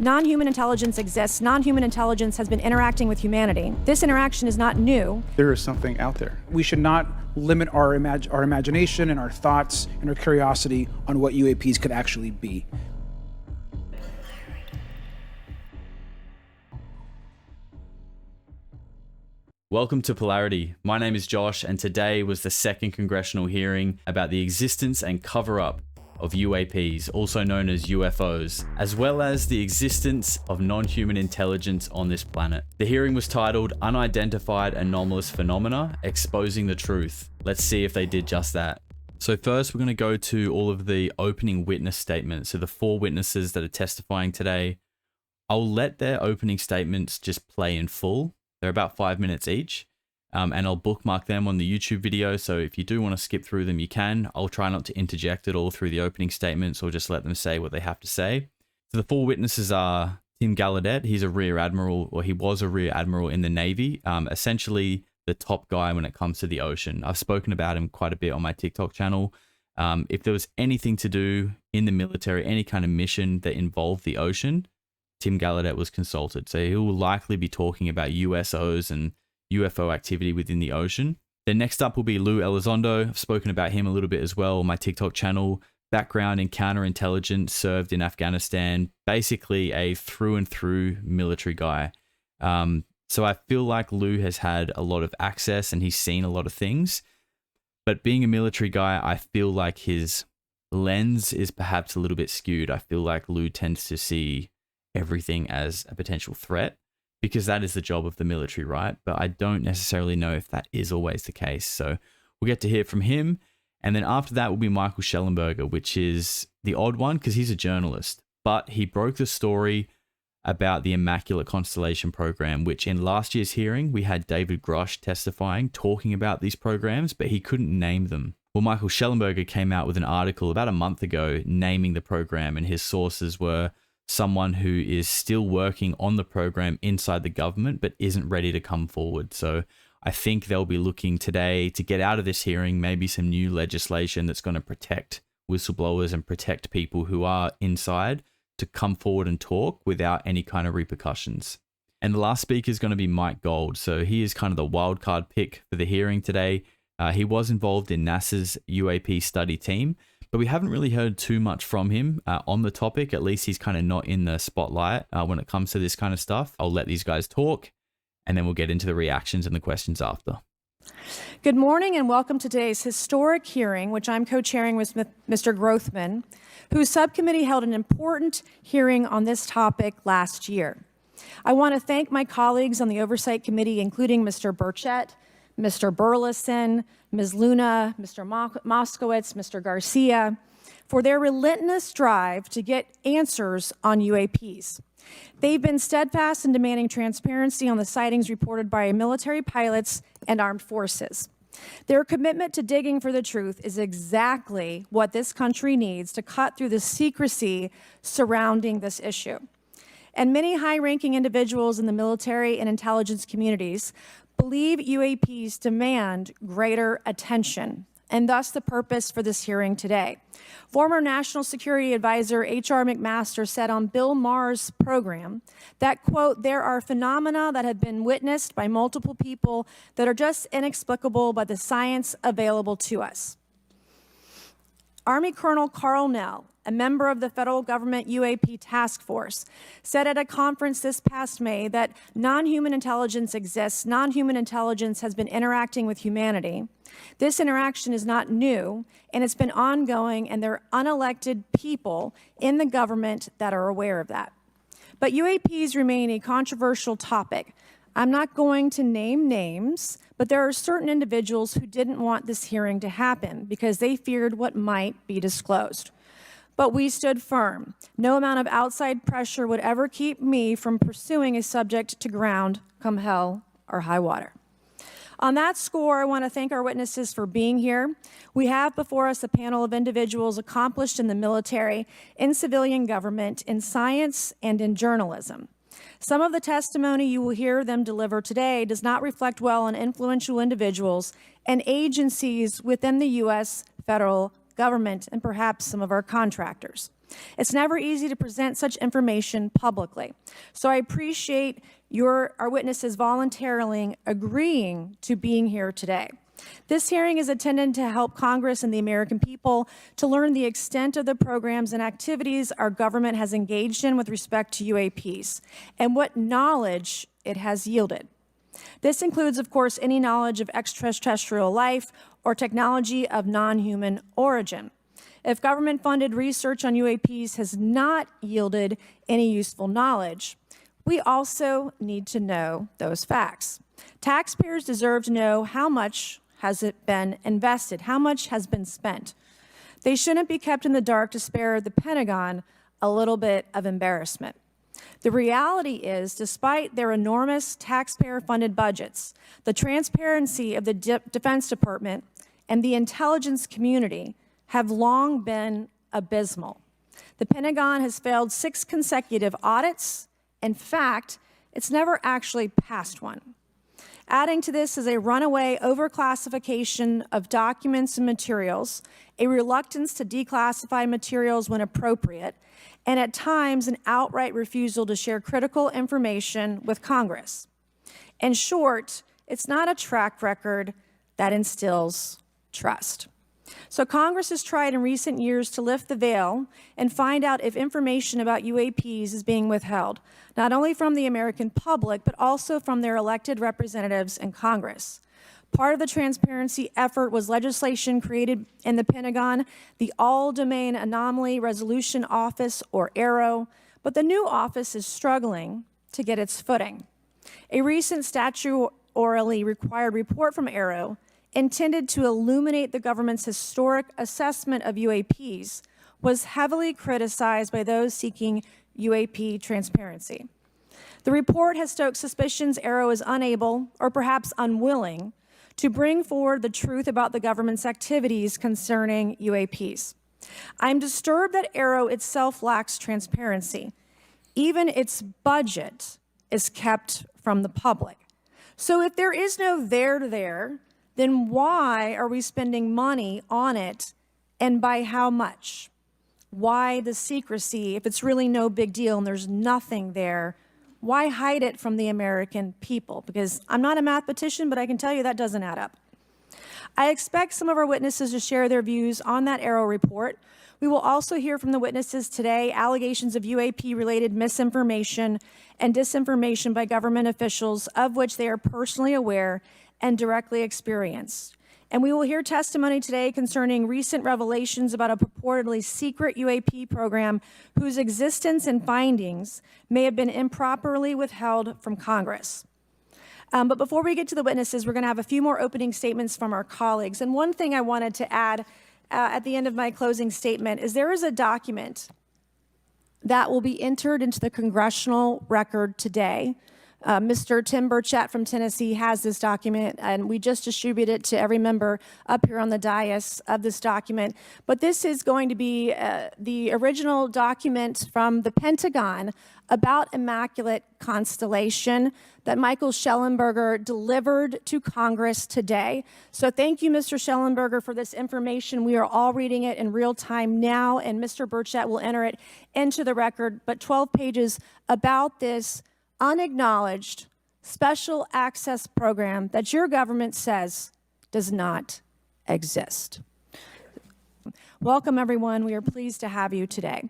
Non-human intelligence exists. Non-human intelligence has been interacting with humanity. This interaction is not new. There is something out there. We should not limit our imagination and our thoughts and our curiosity on what UAPs could actually be. Welcome to Polarity. My name is Josh, and today was the second congressional hearing about the existence and cover-up of UAPs, also known as UFOs, as well as the existence of non-human intelligence on this planet. The hearing was titled Unidentified Anomalous Phenomena, Exposing the Truth. Let's see if they did just that. So first, we're going to go to all of the opening witness statements. So the 4 witnesses that are testifying today, I'll let their opening statements just play in full. They're about 5 minutes each. And I'll bookmark them on the YouTube video. So if you do want to skip through them, you can. I'll try not to interject it all through the opening statements or just let them say what they have to say. So the 4 witnesses are Tim Gallaudet. He's a rear admiral, or he was a rear admiral in the Navy, essentially the top guy when it comes to the ocean. I've spoken about him quite a bit on my TikTok channel. If there was anything to do in the military, any kind of mission that involved the ocean, Tim Gallaudet was consulted. So he will likely be talking about USOs and UFO activity within the ocean. Then next up will be Lou Elizondo. I've spoken about him a little bit as well on my TikTok channel. Background in counterintelligence, served in Afghanistan, basically a through and through military guy. So I feel like Lou has had a lot of access and he's seen a lot of things. But being a military guy, I feel like his lens is perhaps a little bit skewed. I feel like Lou tends to see everything as a potential threat, because that is the job of the military, right? But I don't necessarily know if that is always the case. So we'll get to hear from him. And then after that will be Michael Shellenberger, which is the odd one because he's a journalist. But he broke the story about the Immaculate Constellation program, which in last year's hearing, we had David Grosh testifying, talking about these programs, but he couldn't name them. Well, Michael Shellenberger came out with an article about a month ago naming the program, and his sources were someone who is still working on the program inside the government but isn't ready to come forward. So I think they'll be looking today to get out of this hearing maybe some new legislation that's going to protect whistleblowers and protect people who are inside to come forward and talk without any kind of repercussions. And the last speaker is going to be Mike Gold. So he is kind of the wildcard pick for the hearing today. He was involved in NASA's UAP study team, but we haven't really heard too much from him on the topic. At least he's kind of not in the spotlight when it comes to this kind of stuff. I'll let these guys talk, and then we'll get into the reactions and the questions after. Good morning and welcome to today's historic hearing, which I'm co-chairing with Mr. Grothman, whose subcommittee held an important hearing on this topic last year. I want to thank my colleagues on the Oversight Committee, including Mr. Burchett, Mr. Burleson, Ms. Luna, Mr. Moskowitz, Mr. Garcia, for their relentless drive to get answers on UAPs. They've been steadfast in demanding transparency on the sightings reported by military pilots and armed forces. Their commitment to digging for the truth is exactly what this country needs to cut through the secrecy surrounding this issue. And many high-ranking individuals in the military and intelligence communities believe UAPs demand greater attention, and thus the purpose for this hearing today. Former National Security Advisor H.R. McMaster said on Bill Maher's program that, quote, there are phenomena that have been witnessed by multiple people that are just inexplicable by the science available to us. Army Colonel Carl Nell, a member of the federal government UAP task force, said at a conference this past May that non-human intelligence exists. Non-human intelligence has been interacting with humanity. This interaction is not new, and it's been ongoing, and there are unelected people in the government that are aware of that. But UAPs remain a controversial topic. I'm not going to name names, but there are certain individuals who didn't want this hearing to happen because they feared what might be disclosed. But we stood firm. No amount of outside pressure would ever keep me from pursuing a subject to ground, come hell or high water. On that score, I want to thank our witnesses for being here. We have before us a panel of individuals accomplished in the military, in civilian government, in science, and in journalism. Some of the testimony you will hear them deliver today does not reflect well on influential individuals and agencies within the U.S. federal government and perhaps some of our contractors. It's never easy to present such information publicly. So I appreciate our witnesses voluntarily agreeing to being here today. This hearing is intended to help Congress and the American people to learn the extent of the programs and activities our government has engaged in with respect to UAPs and what knowledge it has yielded. This includes, of course, any knowledge of extraterrestrial life or technology of non-human origin. If government-funded research on UAPs has not yielded any useful knowledge, we also need to know those facts. Taxpayers deserve to know how much has it been invested, how much has been spent. They shouldn't be kept in the dark to spare the Pentagon a little bit of embarrassment. The reality is, despite their enormous taxpayer-funded budgets, the transparency of the Defense Department and the intelligence community have long been abysmal. The Pentagon has failed 6 consecutive audits. In fact, it's never actually passed one. Adding to this is a runaway overclassification of documents and materials, a reluctance to declassify materials when appropriate, and at times an outright refusal to share critical information with Congress. In short, it's not a track record that instills trust. So Congress has tried in recent years to lift the veil and find out if information about UAPs is being withheld, not only from the American public, but also from their elected representatives in Congress. Part of the transparency effort was legislation created in the Pentagon, the All-Domain Anomaly Resolution Office, or AARO, but the new office is struggling to get its footing. A recent statutorily required report from AARO intended to illuminate the government's historic assessment of UAPs was heavily criticized by those seeking UAP transparency. The report has stoked suspicions AARO is unable, or perhaps unwilling, to bring forward the truth about the government's activities concerning UAPs. I'm disturbed that AARO itself lacks transparency. Even its budget is kept from the public. So if there is no there, then why are we spending money on it, and by how much? Why the secrecy if it's really no big deal and there's nothing there? Why hide it from the American people? Because I'm not a mathematician, but I can tell you that doesn't add up. I expect some of our witnesses to share their views on that AARO report. We will also hear from the witnesses today allegations of UAP-related misinformation and disinformation by government officials of which they are personally aware and directly experienced. And we will hear testimony today concerning recent revelations about a purportedly secret UAP program whose existence and findings may have been improperly withheld from Congress. But before we get to the witnesses, we're going to have a few more opening statements from our colleagues. And one thing I wanted to add at the end of my closing statement is there is a document that will be entered into the congressional record today. Mr. Tim Burchett from Tennessee has this document, and we just distributed it to every member up here on the dais of this document. But this is going to be the original document from the Pentagon about Immaculate Constellation that Michael Schellenberger delivered to Congress today. So thank you, Mr. Schellenberger, for this information. We are all reading it in real time now, and Mr. Burchett will enter it into the record. But 12 pages about this unacknowledged special access program that your government says does not exist. Welcome, everyone. We are pleased to have you today.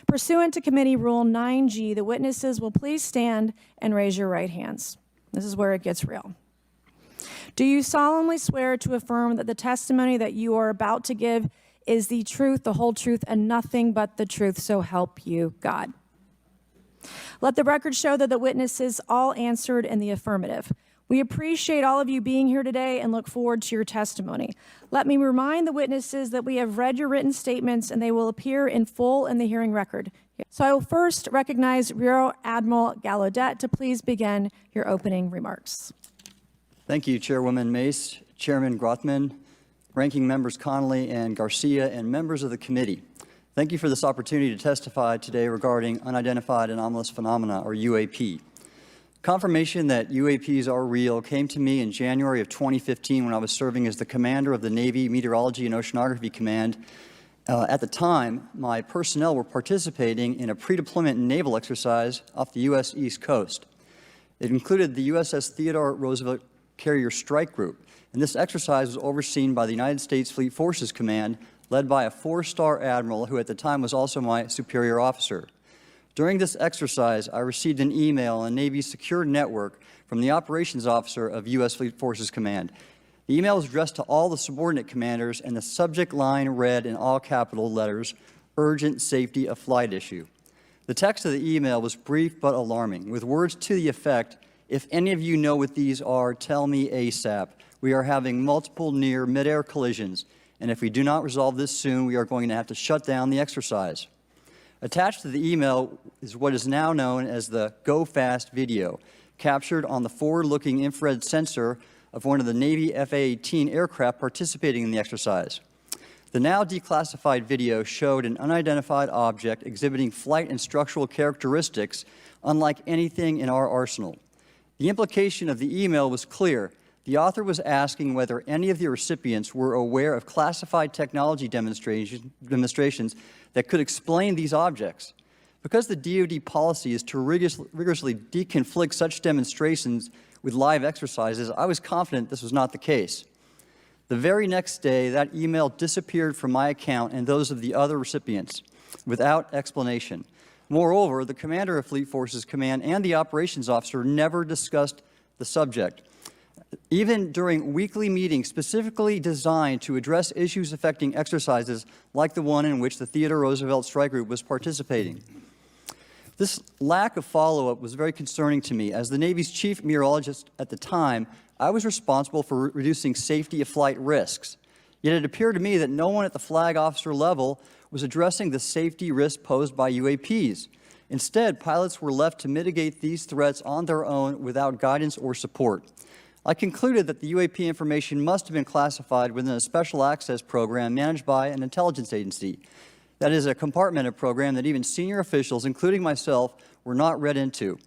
Pursuant to Committee Rule 9G, the witnesses will please stand and raise your right hands. This is where it gets real. Do you solemnly swear to affirm that the testimony that you are about to give is the truth, the whole truth, and nothing but the truth, so help you God? Let the record show that the witnesses all answered in the affirmative. We appreciate all of you being here today and look forward to your testimony. Let me remind the witnesses that we have read your written statements and they will appear in full in the hearing record. So I will first recognize Rear Admiral Gallaudet to please begin your opening remarks. Thank you, Chairwoman Mace, Chairman Grothman, Ranking Members Connolly and Garcia, and members of the committee. Thank you for this opportunity to testify today regarding Unidentified Anomalous Phenomena, or UAP. Confirmation that UAPs are real came to me in January of 2015 when I was serving as the commander of the Navy Meteorology and Oceanography Command At the time, my personnel were participating in a pre-deployment naval exercise off the U.S. East Coast. It included the USS Theodore Roosevelt Carrier Strike Group, and this exercise was overseen by the United States Fleet Forces Command, led by a 4-star admiral who at the time was also my superior officer. During this exercise, I received an email on Navy's secure network from the operations officer of U.S. Fleet Forces Command. The email was addressed to all the subordinate commanders, and the subject line read in all capital letters, "Urgent Safety of Flight Issue." The text of the email was brief but alarming, with words to the effect, "If any of you know what these are, tell me ASAP. We are having multiple near mid-air collisions, and if we do not resolve this soon, we are going to have to shut down the exercise." Attached to the email is what is now known as the Go Fast video, captured on the forward-looking infrared sensor of one of the Navy F-A-18 aircraft participating in the exercise. The now declassified video showed an unidentified object exhibiting flight and structural characteristics unlike anything in our arsenal. The implication of the email was clear. The author was asking whether any of the recipients were aware of classified technology demonstrations that could explain these objects. Because the DoD policy is to rigorously deconflict such demonstrations with live exercises, I was confident this was not the case. The very next day, that email disappeared from my account and those of the other recipients without explanation. Moreover, the commander of Fleet Forces Command and the operations officer never discussed the subject. Even during weekly meetings specifically designed to address issues affecting exercises like the one in which the Theodore Roosevelt Strike Group was participating. This lack of follow-up was very concerning to me. As the Navy's chief meteorologist at the time, I was responsible for reducing safety of flight risks. Yet it appeared to me that no one at the flag officer level was addressing the safety risk posed by UAPs. Instead, pilots were left to mitigate these threats on their own without guidance or support. I concluded that the UAP information must have been classified within a special access program managed by an intelligence agency. That is a compartmented program that even senior officials, including myself, were not read into.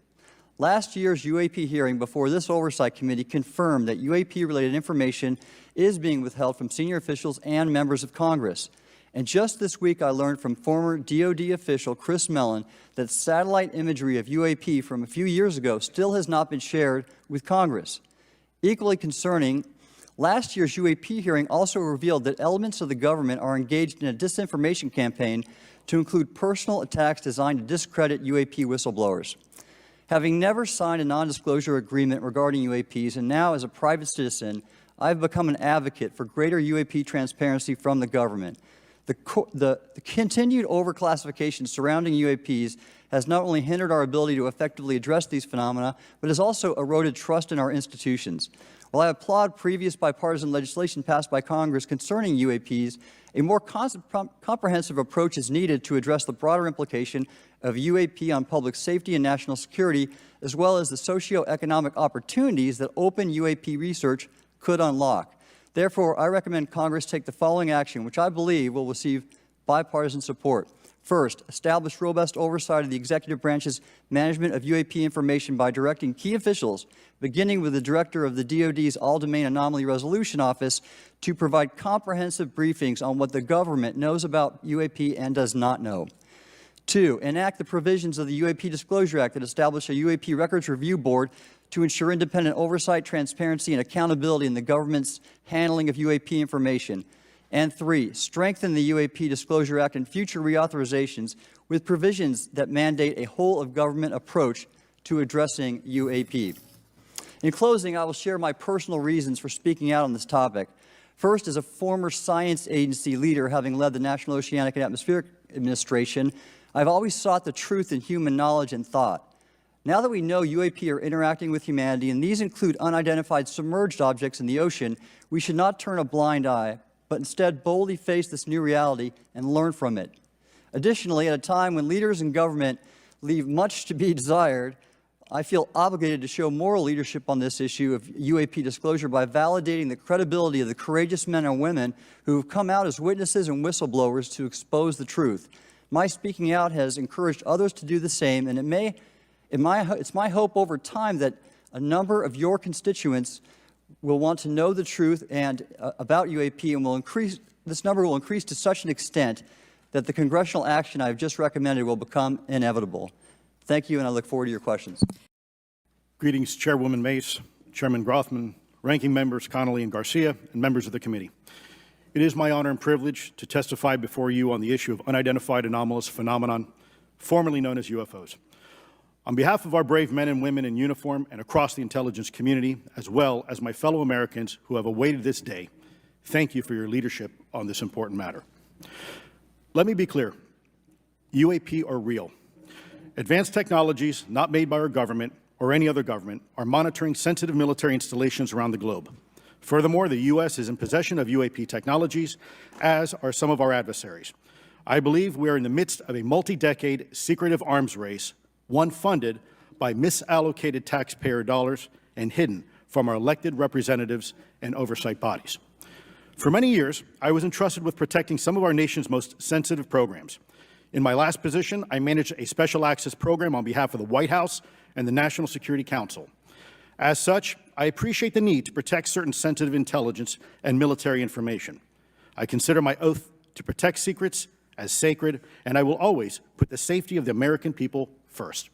Last year's UAP hearing before this oversight committee confirmed that UAP-related information is being withheld from senior officials and members of Congress. And just this week, I learned from former DoD official Chris Mellon that satellite imagery of UAP from a few years ago still has not been shared with Congress. Equally concerning, last year's UAP hearing also revealed that elements of the government are engaged in a disinformation campaign to include personal attacks designed to discredit UAP whistleblowers. Having never signed a non-disclosure agreement regarding UAPs, and now as a private citizen, I've become an advocate for greater UAP transparency from the government. The continued overclassification surrounding UAPs has not only hindered our ability to effectively address these phenomena, but has also eroded trust in our institutions. While I applaud previous bipartisan legislation passed by Congress concerning UAPs, a more comprehensive approach is needed to address the broader implication of UAP on public safety and national security, as well as the socioeconomic opportunities that open UAP research could unlock. Therefore, I recommend Congress take the following action, which I believe will receive bipartisan support. First, establish robust oversight of the executive branch's management of UAP information by directing key officials, beginning with the director of the DoD's All-Domain Anomaly Resolution Office, to provide comprehensive briefings on what the government knows about UAP and does not know. Two, enact the provisions of the UAP Disclosure Act that establish a UAP Records Review Board to ensure independent oversight, transparency, and accountability in the government's handling of UAP information. And three, strengthen the UAP Disclosure Act and future reauthorizations with provisions that mandate a whole-of-government approach to addressing UAP. In closing, I will share my personal reasons for speaking out on this topic. First, as a former science agency leader, having led the National Oceanic and Atmospheric Administration, I've always sought the truth in human knowledge and thought. Now that we know UAP are interacting with humanity, and these include unidentified submerged objects in the ocean, we should not turn a blind eye, but instead boldly face this new reality and learn from it. Additionally, at a time when leaders in government leave much to be desired, I feel obligated to show moral leadership on this issue of UAP disclosure by validating the credibility of the courageous men and women who have come out as witnesses and whistleblowers to expose the truth. My speaking out has encouraged others to do the same, and it's my hope over time that a number of your constituents will want to know the truth and about UAP and will this number will increase to such an extent that the congressional action I've just recommended will become inevitable. Thank you, and I look forward to your questions. Greetings, Chairwoman Mace, Chairman Grothman, Ranking Members Connolly and Garcia, and members of the committee. It is my honor and privilege to testify before you on the issue of unidentified anomalous phenomenon, formerly known as UFOs. On behalf of our brave men and women in uniform and across the intelligence community, as well as my fellow Americans who have awaited this day, thank you for your leadership on this important matter. Let me be clear. UAP are real. Advanced technologies not made by our government or any other government are monitoring sensitive military installations around the globe. Furthermore, the U.S. is in possession of UAP technologies, as are some of our adversaries. I believe we are in the midst of a multi-decade secretive arms race, one funded by misallocated taxpayer dollars and hidden from our elected representatives and oversight bodies. For many years, I was entrusted with protecting some of our nation's most sensitive programs. In my last position, I managed a special access program on behalf of the White House and the National Security Council. As such, I appreciate the need to protect certain sensitive intelligence and military information. I consider my oath to protect secrets as sacred, and I will always put the safety of the American people first.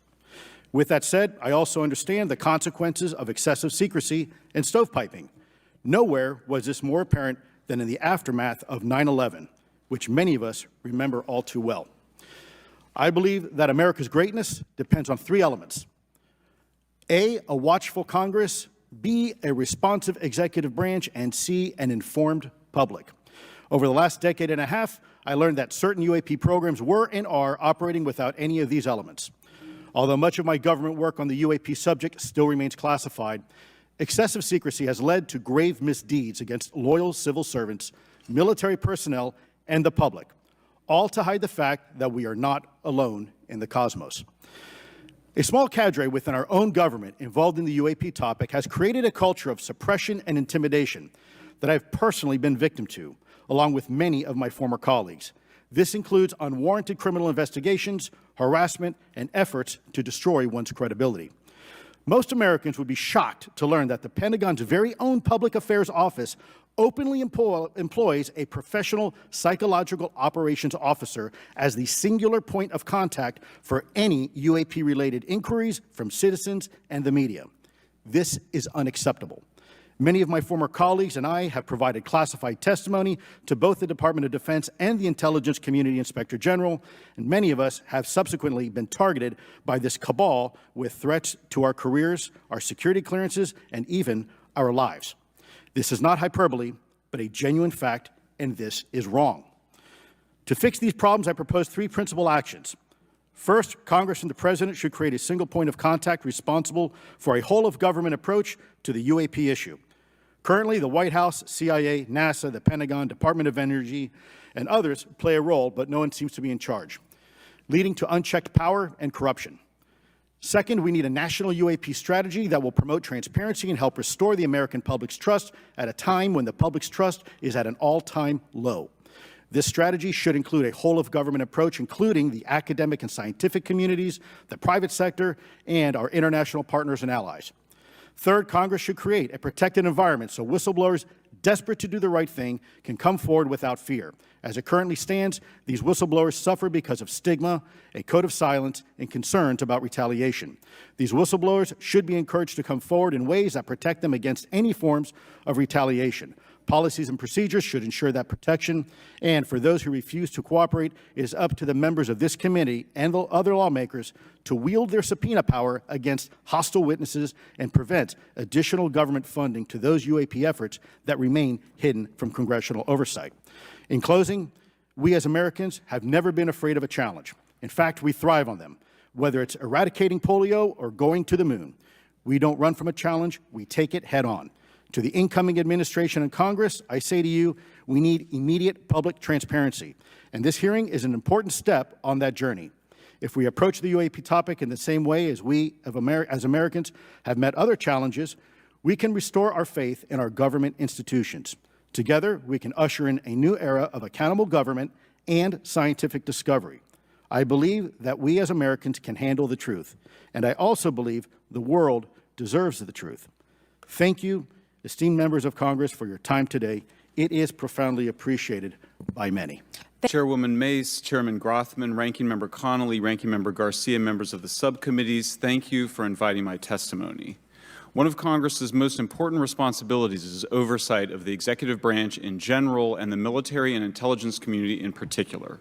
With that said, I also understand the consequences of excessive secrecy and stovepiping. Nowhere was this more apparent than in the aftermath of 9/11, which many of us remember all too well. I believe that America's greatness depends on three elements: A, a watchful Congress, B, a responsive executive branch, and C, an informed public. Over the last decade and a half, I learned that certain UAP programs were and are operating without any of these elements. Although much of my government work on the UAP subject still remains classified, excessive secrecy has led to grave misdeeds against loyal civil servants, military personnel, and the public, all to hide the fact that we are not alone in the cosmos. A small cadre within our own government involved in the UAP topic has created a culture of suppression and intimidation that I've personally been victim to, along with many of my former colleagues. This includes unwarranted criminal investigations, harassment, and efforts to destroy one's credibility. Most Americans would be shocked to learn that the Pentagon's very own Public Affairs Office openly employs a professional psychological operations officer as the singular point of contact for any UAP-related inquiries from citizens and the media. This is unacceptable. Many of my former colleagues and I have provided classified testimony to both the Department of Defense and the Intelligence Community Inspector General, and many of us have subsequently been targeted by this cabal with threats to our careers, our security clearances, and even our lives. This is not hyperbole, but a genuine fact, and this is wrong. To fix these problems, I propose three principal actions. First, Congress and the President should create a single point of contact responsible for a whole-of-government approach to the UAP issue. Currently, the White House, CIA, NASA, the Pentagon, Department of Energy, and others play a role, but no one seems to be in charge, leading to unchecked power and corruption. Second, we need a national UAP strategy that will promote transparency and help restore the American public's trust at a time when the public's trust is at an all-time low. This strategy should include a whole-of-government approach, including the academic and scientific communities, the private sector, and our international partners and allies. Third, Congress should create a protected environment so whistleblowers desperate to do the right thing can come forward without fear. As it currently stands, these whistleblowers suffer because of stigma, a code of silence, and concerns about retaliation. These whistleblowers should be encouraged to come forward in ways that protect them against any forms of retaliation. Policies and procedures should ensure that protection, and for those who refuse to cooperate, it is up to the members of this committee and the other lawmakers to wield their subpoena power against hostile witnesses and prevent additional government funding to those UAP efforts that remain hidden from congressional oversight. In closing, we as Americans have never been afraid of a challenge. In fact, we thrive on them, whether it's eradicating polio or going to the moon. We don't run from a challenge, we take it head on. To the incoming administration and Congress, I say to you, we need immediate public transparency, and this hearing is an important step on that journey. If we approach the UAP topic in the same way as we, as Americans, have met other challenges, we can restore our faith in our government institutions. Together, we can usher in a new era of accountable government and scientific discovery. I believe that we as Americans can handle the truth, and I also believe the world deserves the truth. Thank you, esteemed members of Congress, for your time today. It is profoundly appreciated by many. Chairwoman Mace, Chairman Grothman, Ranking Member Connolly, Ranking Member Garcia, members of the subcommittees, thank you for inviting my testimony. One of Congress's most important responsibilities is oversight of the executive branch in general and the military and intelligence community in particular.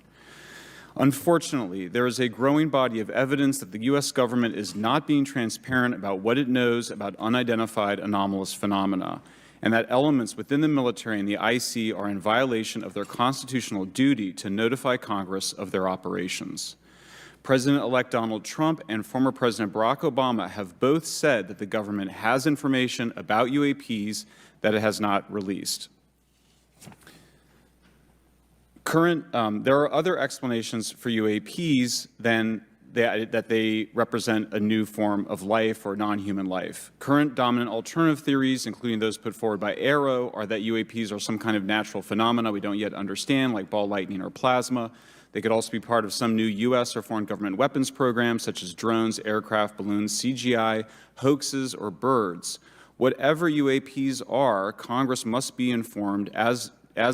Unfortunately, there is a growing body of evidence that the U.S. government is not being transparent about what it knows about unidentified anomalous phenomena, and that elements within the military and the IC are in violation of their constitutional duty to notify Congress of their operations. President-elect Donald Trump and former President Barack Obama have both said that the government has information about UAPs that it has not released. There are other explanations for UAPs than that they represent a new form of life or non-human life. Current dominant alternative theories, including those put forward by AARO, are that UAPs are some kind of natural phenomena we don't yet understand, like ball lightning or plasma. They could also be part of some new U.S. or foreign government weapons programs, such as drones, aircraft, balloons, CGI, hoaxes, or birds. Whatever UAPs are, Congress must be informed, as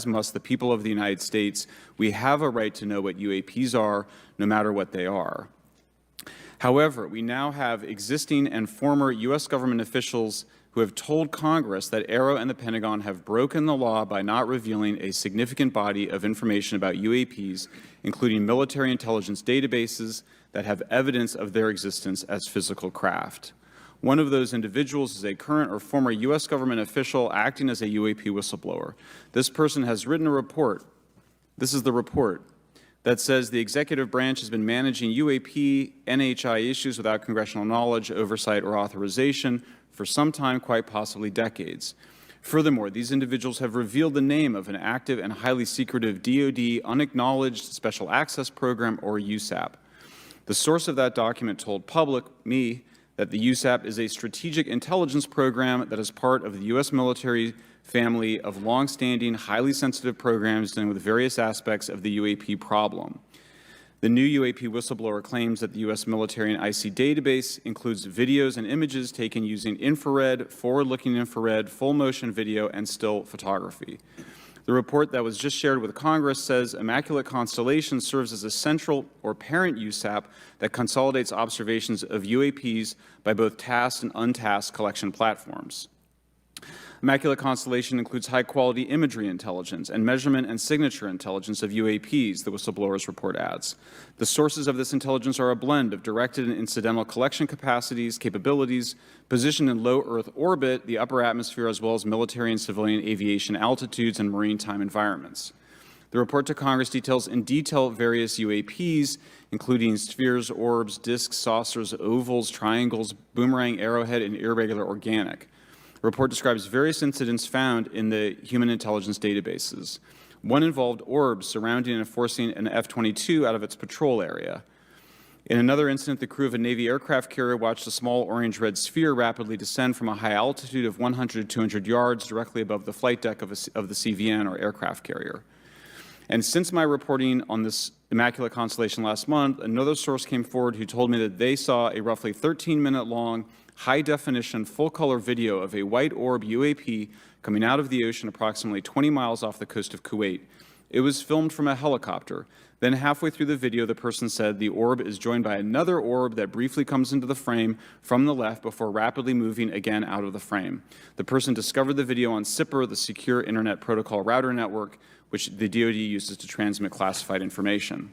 must the people of the United States. We have a right to know what UAPs are, no matter what they are. However, we now have existing and former U.S. government officials who have told Congress that AARO and the Pentagon have broken the law by not revealing a significant body of information about UAPs, including military intelligence databases that have evidence of their existence as physical craft. One of those individuals is a current or former U.S. government official acting as a UAP whistleblower. This person has written a report. This is the report that says the executive branch has been managing UAP, NHI issues without congressional knowledge, oversight, or authorization for some time, quite possibly decades. Furthermore, these individuals have revealed the name of an active and highly secretive DoD unacknowledged special access program, or USAP. The source of that document told me, that the USAP is a strategic intelligence program that is part of the U.S. military family of long-standing, highly sensitive programs dealing with various aspects of the UAP problem. The new UAP whistleblower claims that the U.S. military and IC database includes videos and images taken using infrared, forward-looking infrared, full-motion video, and still photography. The report that was just shared with Congress says Immaculate Constellation serves as a central or parent USAP that consolidates observations of UAPs by both tasked and untasked collection platforms. Immaculate Constellation includes high-quality imagery intelligence and measurement and signature intelligence of UAPs, the whistleblower's report adds. The sources of this intelligence are a blend of directed and incidental collection capabilities, positioned in low Earth orbit, the upper atmosphere, as well as military and civilian aviation altitudes and maritime environments. The report to Congress details in detail various UAPs, including spheres, orbs, disks, saucers, ovals, triangles, boomerang, arrowhead, and irregular organic. The report describes various incidents found in the human intelligence databases. One involved orbs surrounding and forcing an F-22 out of its patrol area. In another incident, the crew of a Navy aircraft carrier watched a small orange-red sphere rapidly descend from a high altitude of 100 to 200 yards directly above the flight deck of the CVN, or aircraft carrier. And since my reporting on this Immaculate Constellation last month, another source came forward who told me that they saw a roughly 13-minute-long, high-definition, full-color video of a white orb UAP coming out of the ocean approximately 20 miles off the coast of Kuwait. It was filmed from a helicopter. Then halfway through the video, the person said the orb is joined by another orb that briefly comes into the frame from the left before rapidly moving again out of the frame. The person discovered the video on SIPR, the Secure Internet Protocol Router Network, which the DoD uses to transmit classified information.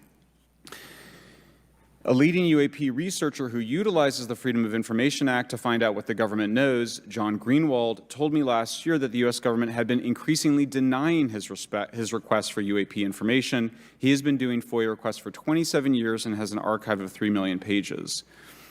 A leading UAP researcher who utilizes the Freedom of Information Act to find out what the government knows, John Greenwald, told me last year that the U.S. government had been increasingly denying his request for UAP information. He has been doing FOIA requests for 27 years and has an archive of 3 million pages.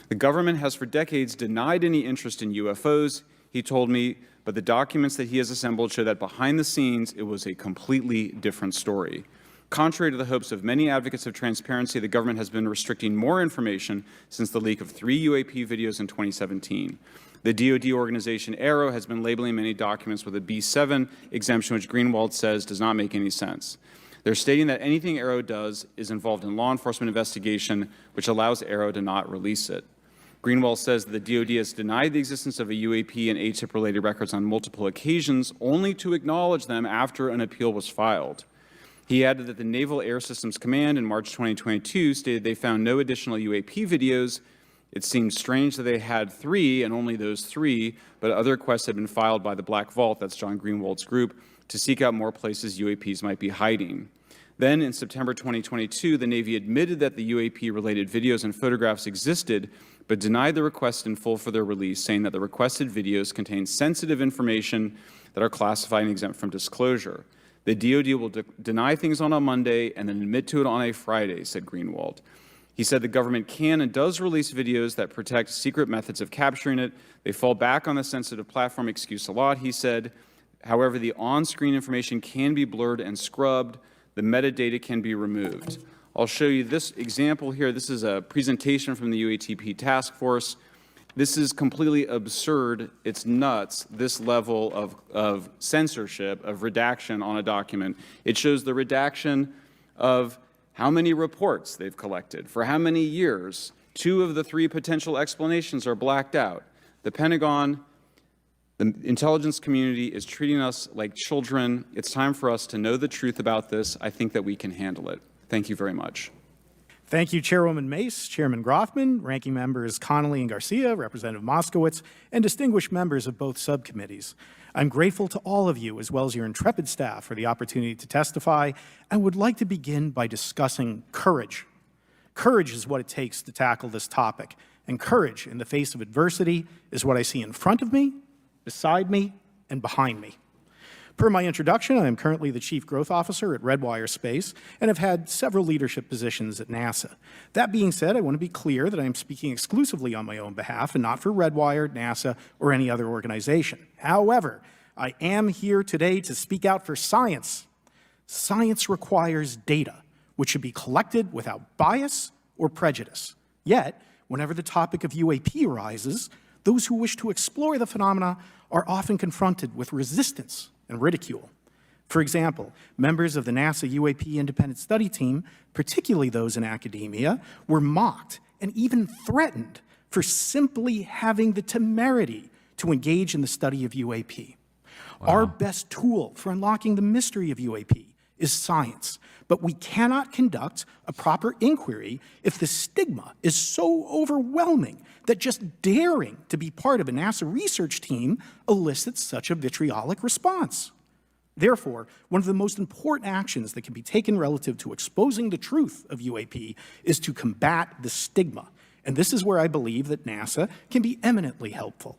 The government has for decades denied any interest in UFOs, he told me, but the documents that he has assembled show that behind the scenes it was a completely different story. Contrary to the hopes of many advocates of transparency, the government has been restricting more information since the leak of 3 UAP videos in 2017. The DoD organization AARO has been labeling many documents with a B7 exemption, which Greenwald says does not make any sense. They're stating that anything AARO does is involved in law enforcement investigation, which allows AARO to not release it. Greenwald says that the DoD has denied the existence of a UAP and ATIP-related records on multiple occasions, only to acknowledge them after an appeal was filed. He added that the Naval Air Systems Command in March 2022 stated they found no additional UAP videos. It seems strange that they had 3, and only those 3, but other requests had been filed by the Black Vault, that's John Greenwald's group, to seek out more places UAPs might be hiding. Then, in September 2022, the Navy admitted that the UAP-related videos and photographs existed, but denied the request in full for their release, saying that the requested videos contain sensitive information that are classified and exempt from disclosure. The DoD will deny things on a Monday and then admit to it on a Friday, said Greenwald. He said the government can and does release videos that protect secret methods of capturing it. They fall back on the sensitive platform excuse a lot, he said. However, the on-screen information can be blurred and scrubbed. The metadata can be removed. I'll show you this example here. This is a presentation from the UATP task force. This is completely absurd. It's nuts, this level of censorship, of redaction on a document. It shows the redaction of how many reports they've collected, for how many years. 2 of the 3 potential explanations are blacked out. The Pentagon, the intelligence community is treating us like children. It's time for us to know the truth about this. I think that we can handle it. Thank you very much. Thank you, Chairwoman Mace, Chairman Grothman, Ranking Members Connolly and Garcia, Representative Moskowitz, and distinguished members of both subcommittees. I'm grateful to all of you, as well as your intrepid staff, for the opportunity to testify, and would like to begin by discussing courage. Courage is what it takes to tackle this topic, and courage in the face of adversity is what I see in front of me, beside me, and behind me. Per my introduction, I am currently the Chief Growth Officer at Redwire Space and have had several leadership positions at NASA. That being said, I want to be clear that I am speaking exclusively on my own behalf and not for Redwire, NASA, or any other organization. However, I am here today to speak out for science. Science requires data, which should be collected without bias or prejudice. Yet, whenever the topic of UAP arises, those who wish to explore the phenomena are often confronted with resistance and ridicule. For example, members of the NASA UAP independent study team, particularly those in academia, were mocked and even threatened for simply having the temerity to engage in the study of UAP. Wow. Our best tool for unlocking the mystery of UAP is science, but we cannot conduct a proper inquiry if the stigma is so overwhelming that just daring to be part of a NASA research team elicits such a vitriolic response. Therefore, one of the most important actions that can be taken relative to exposing the truth of UAP is to combat the stigma. And this is where I believe that NASA can be eminently helpful.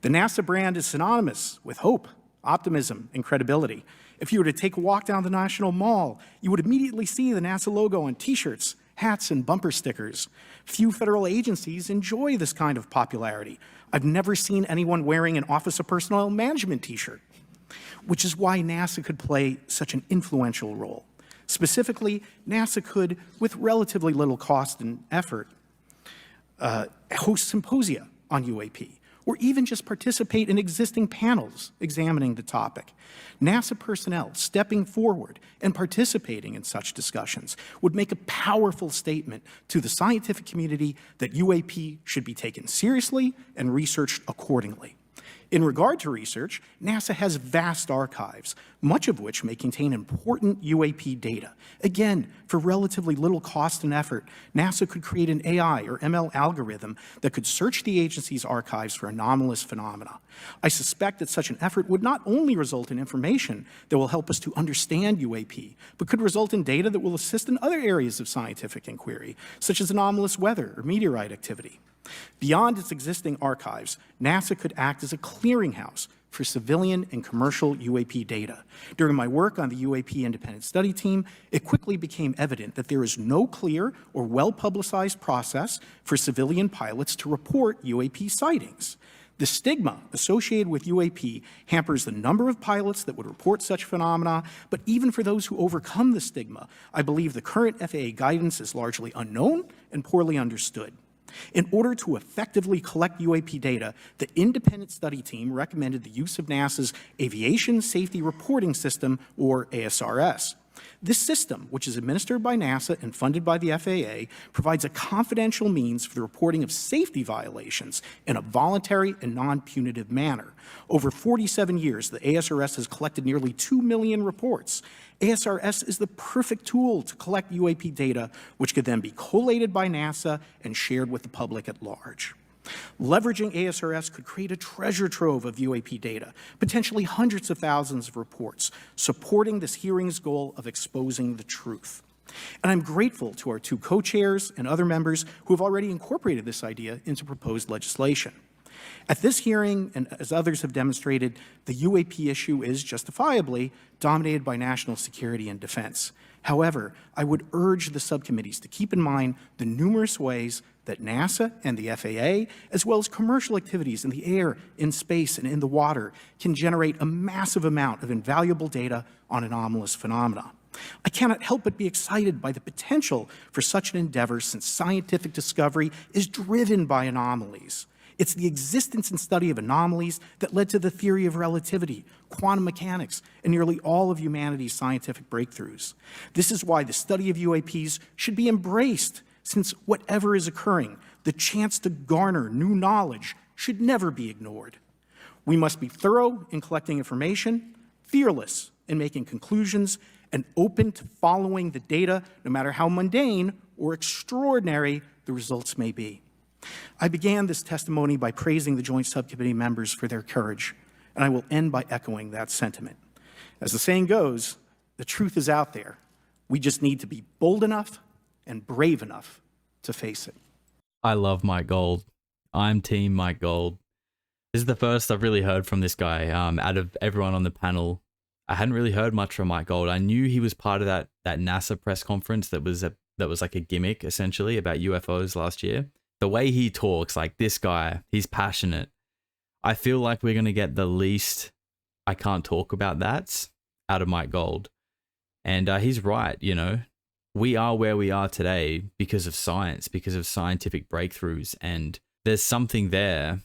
The NASA brand is synonymous with hope, optimism, and credibility. If you were to take a walk down the National Mall, you would immediately see the NASA logo on t-shirts, hats, and bumper stickers. Few federal agencies enjoy this kind of popularity. I've never seen anyone wearing an Office of Personnel Management t-shirt, which is why NASA could play such an influential role. Specifically, NASA could, with relatively little cost and effort, host symposia on UAP, or even just participate in existing panels examining the topic. NASA personnel stepping forward and participating in such discussions would make a powerful statement to the scientific community that UAP should be taken seriously and researched accordingly. In regard to research, NASA has vast archives, much of which may contain important UAP data. Again, for relatively little cost and effort, NASA could create an AI or ML algorithm that could search the agency's archives for anomalous phenomena. I suspect that such an effort would not only result in information that will help us to understand UAP, but could result in data that will assist in other areas of scientific inquiry, such as anomalous weather or meteorite activity. Beyond its existing archives, NASA could act as a clearinghouse for civilian and commercial UAP data. During my work on the UAP independent study team, it quickly became evident that there is no clear or well-publicized process for civilian pilots to report UAP sightings. The stigma associated with UAP hampers the number of pilots that would report such phenomena, but even for those who overcome the stigma, I believe the current FAA guidance is largely unknown and poorly understood. In order to effectively collect UAP data, the independent study team recommended the use of NASA's Aviation Safety Reporting System, or ASRS. This system, which is administered by NASA and funded by the FAA, provides a confidential means for the reporting of safety violations in a voluntary and non-punitive manner. Over 47 years, the ASRS has collected nearly 2 million reports. ASRS is the perfect tool to collect UAP data, which could then be collated by NASA and shared with the public at large. Leveraging ASRS could create a treasure trove of UAP data, potentially hundreds of thousands of reports, supporting this hearing's goal of exposing the truth. And I'm grateful to our 2 co-chairs and other members who have already incorporated this idea into proposed legislation. At this hearing, and as others have demonstrated, the UAP issue is justifiably dominated by national security and defense. However, I would urge the subcommittees to keep in mind the numerous ways that NASA and the FAA, as well as commercial activities in the air, in space, and in the water, can generate a massive amount of invaluable data on anomalous phenomena. I cannot help but be excited by the potential for such an endeavor, since scientific discovery is driven by anomalies. It's the existence and study of anomalies that led to the theory of relativity, quantum mechanics, and nearly all of humanity's scientific breakthroughs. This is why the study of UAPs should be embraced, since whatever is occurring, the chance to garner new knowledge should never be ignored. We must be thorough in collecting information, fearless in making conclusions, and open to following the data, no matter how mundane or extraordinary the results may be. I began this testimony by praising the Joint Subcommittee members for their courage, and I will end by echoing that sentiment. As the saying goes, the truth is out there. We just need to be bold enough and brave enough to face it. I love Mike Gold. I'm team Mike Gold. This is the first I've really heard from this guy. Out of everyone on the panel, I hadn't really heard much from Mike Gold. I knew he was part of that NASA press conference that was like a gimmick, essentially, about UFOs last year. The way he talks, like this guy, he's passionate. I feel like we're going to get the least I can't talk about that out of Mike Gold. And he's right, you know. We are where we are today because of science, because of scientific breakthroughs. And there's something there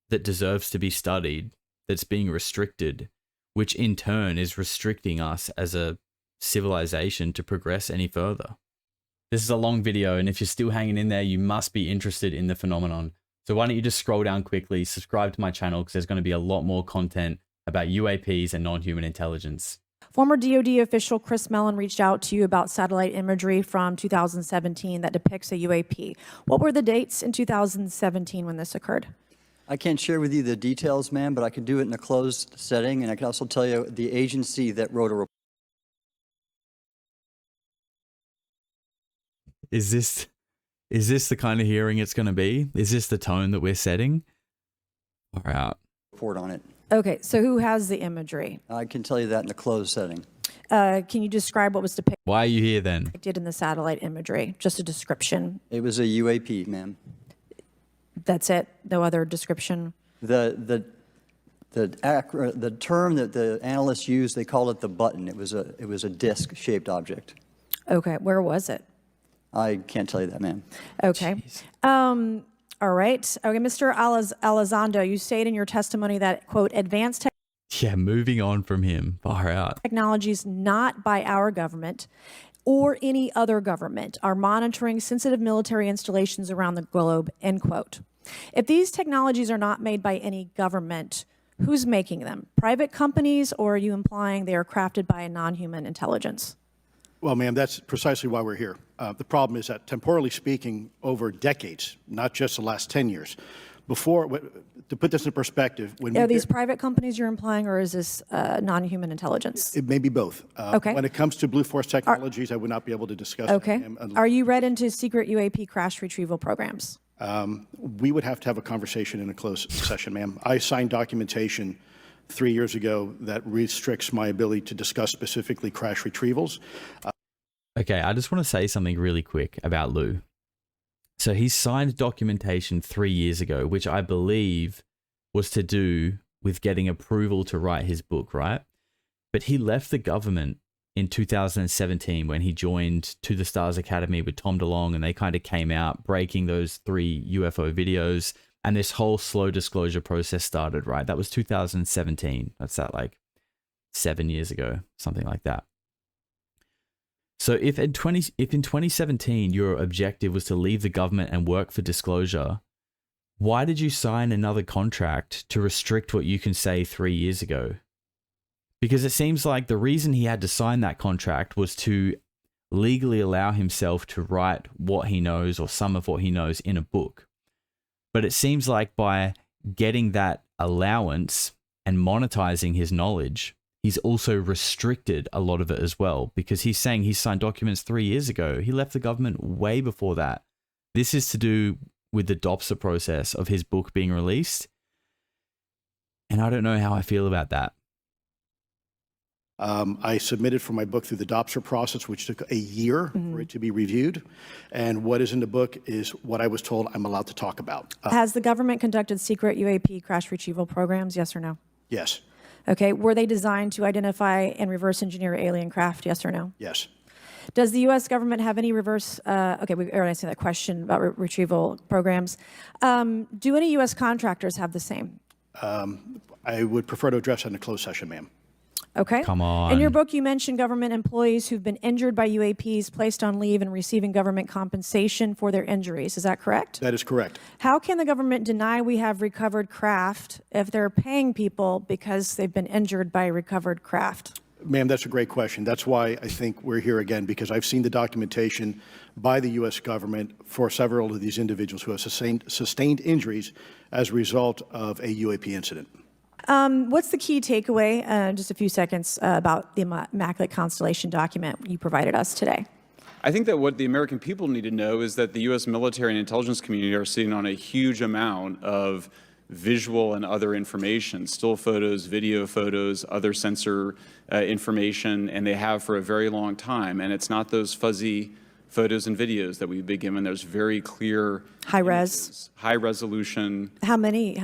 that deserves to be studied that's being restricted, which in turn is restricting us as a civilization to progress any further. This is a long video, and if you're still hanging in there, you must be interested in the phenomenon. So why don't you just scroll down quickly, subscribe to my channel, because there's going to be a lot more content about UAPs and non-human intelligence. Former DoD official Chris Mellon reached out to you about satellite imagery from 2017 that depicts a UAP. What were the dates in 2017 when this occurred? I can't share with you the details, ma'am, but I could do it in a closed setting, and I can also tell you the agency that wrote a report. Is this the kind of hearing it's going to be? Is this the tone that we're setting? Far out. Report on it. Okay, so who has the imagery? I can tell you that in a closed setting. Can you describe what was Why are you here then? depicted in the satellite imagery? Just a description. It was a UAP, ma'am. That's it? No other description? The term that the analysts used, they called it the button. It was a disc-shaped object. Okay, where was it? I can't tell you that, ma'am. Okay. All right. Okay, Mr. Elizondo, you state in your testimony that, quote, advanced Yeah, moving on from him. Far out. technologies not by our government or any other government are monitoring sensitive military installations around the globe, end quote. If these technologies are not made by any government, who's making them? Private companies, or are you implying they are crafted by a non-human intelligence? Well, ma'am, that's precisely why we're here. The problem is that, temporally speaking, over decades, not just the last 10 years, to put this in perspective, Are these private companies you're implying, or is this non-human intelligence? It may be both. Okay. When it comes to Blue Force Technologies, I would not be able to discuss it. Okay. ma'am, Are you read into secret UAP crash retrieval programs? We would have to have a conversation in a closed session, ma'am. I signed documentation 3 years ago that restricts my ability to discuss specifically crash retrievals. Okay, I just want to say something really quick about Lou. So he signed documentation 3 years ago, which I believe was to do with getting approval to write his book, right? But he left the government in 2017 when he joined To the Stars Academy with Tom DeLonge, and they kind of came out breaking those 3 UFO videos, and this whole slow disclosure process started, right? That was 2017. That's that like 7 years ago, something like that. So if in 2017 your objective was to leave the government and work for disclosure, why did you sign another contract to restrict what you can say 3 years ago? Because it seems like the reason he had to sign that contract was to legally allow himself to write what he knows or some of what he knows in a book. But it seems like by getting that allowance and monetizing his knowledge, he's also restricted a lot of it as well, because he's saying he signed documents 3 years ago. He left the government way before that. This is to do with the DOPSA process of his book being released. And I don't know how I feel about that. I submitted for my book through the DOPSA process, which took a year for it to be reviewed. And what is in the book is what I was told I'm allowed to talk about. Has the government conducted secret UAP crash retrieval programs, yes or no? Yes, Okay, were they designed to identify and reverse engineer alien craft, yes or no? yes. Does the U.S. government have any reverse, okay, we've already answered that question about retrieval programs. Do any U.S. contractors have the same? I would prefer to address that in a closed session, ma'am. Okay. Come on. In your book, you mentioned government employees who've been injured by UAPs, placed on leave, and receiving government compensation for their injuries. Is that correct? That is correct. How can the government deny we have recovered craft if they're paying people because they've been injured by recovered craft? Ma'am, that's a great question. That's why I think we're here again, because I've seen the documentation by the U.S. government for several of these individuals who have sustained injuries as a result of a UAP incident. What's the key takeaway, just a few seconds, about the Immaculate Constellation document you provided us today? I think that what the American people need to know is that the U.S. military and intelligence community are sitting on a huge amount of visual and other information, still photos, video photos, other sensor information, and they have for a very long time. And it's not those fuzzy photos and videos that we've been given. There's very clear High res. images, high resolution. How many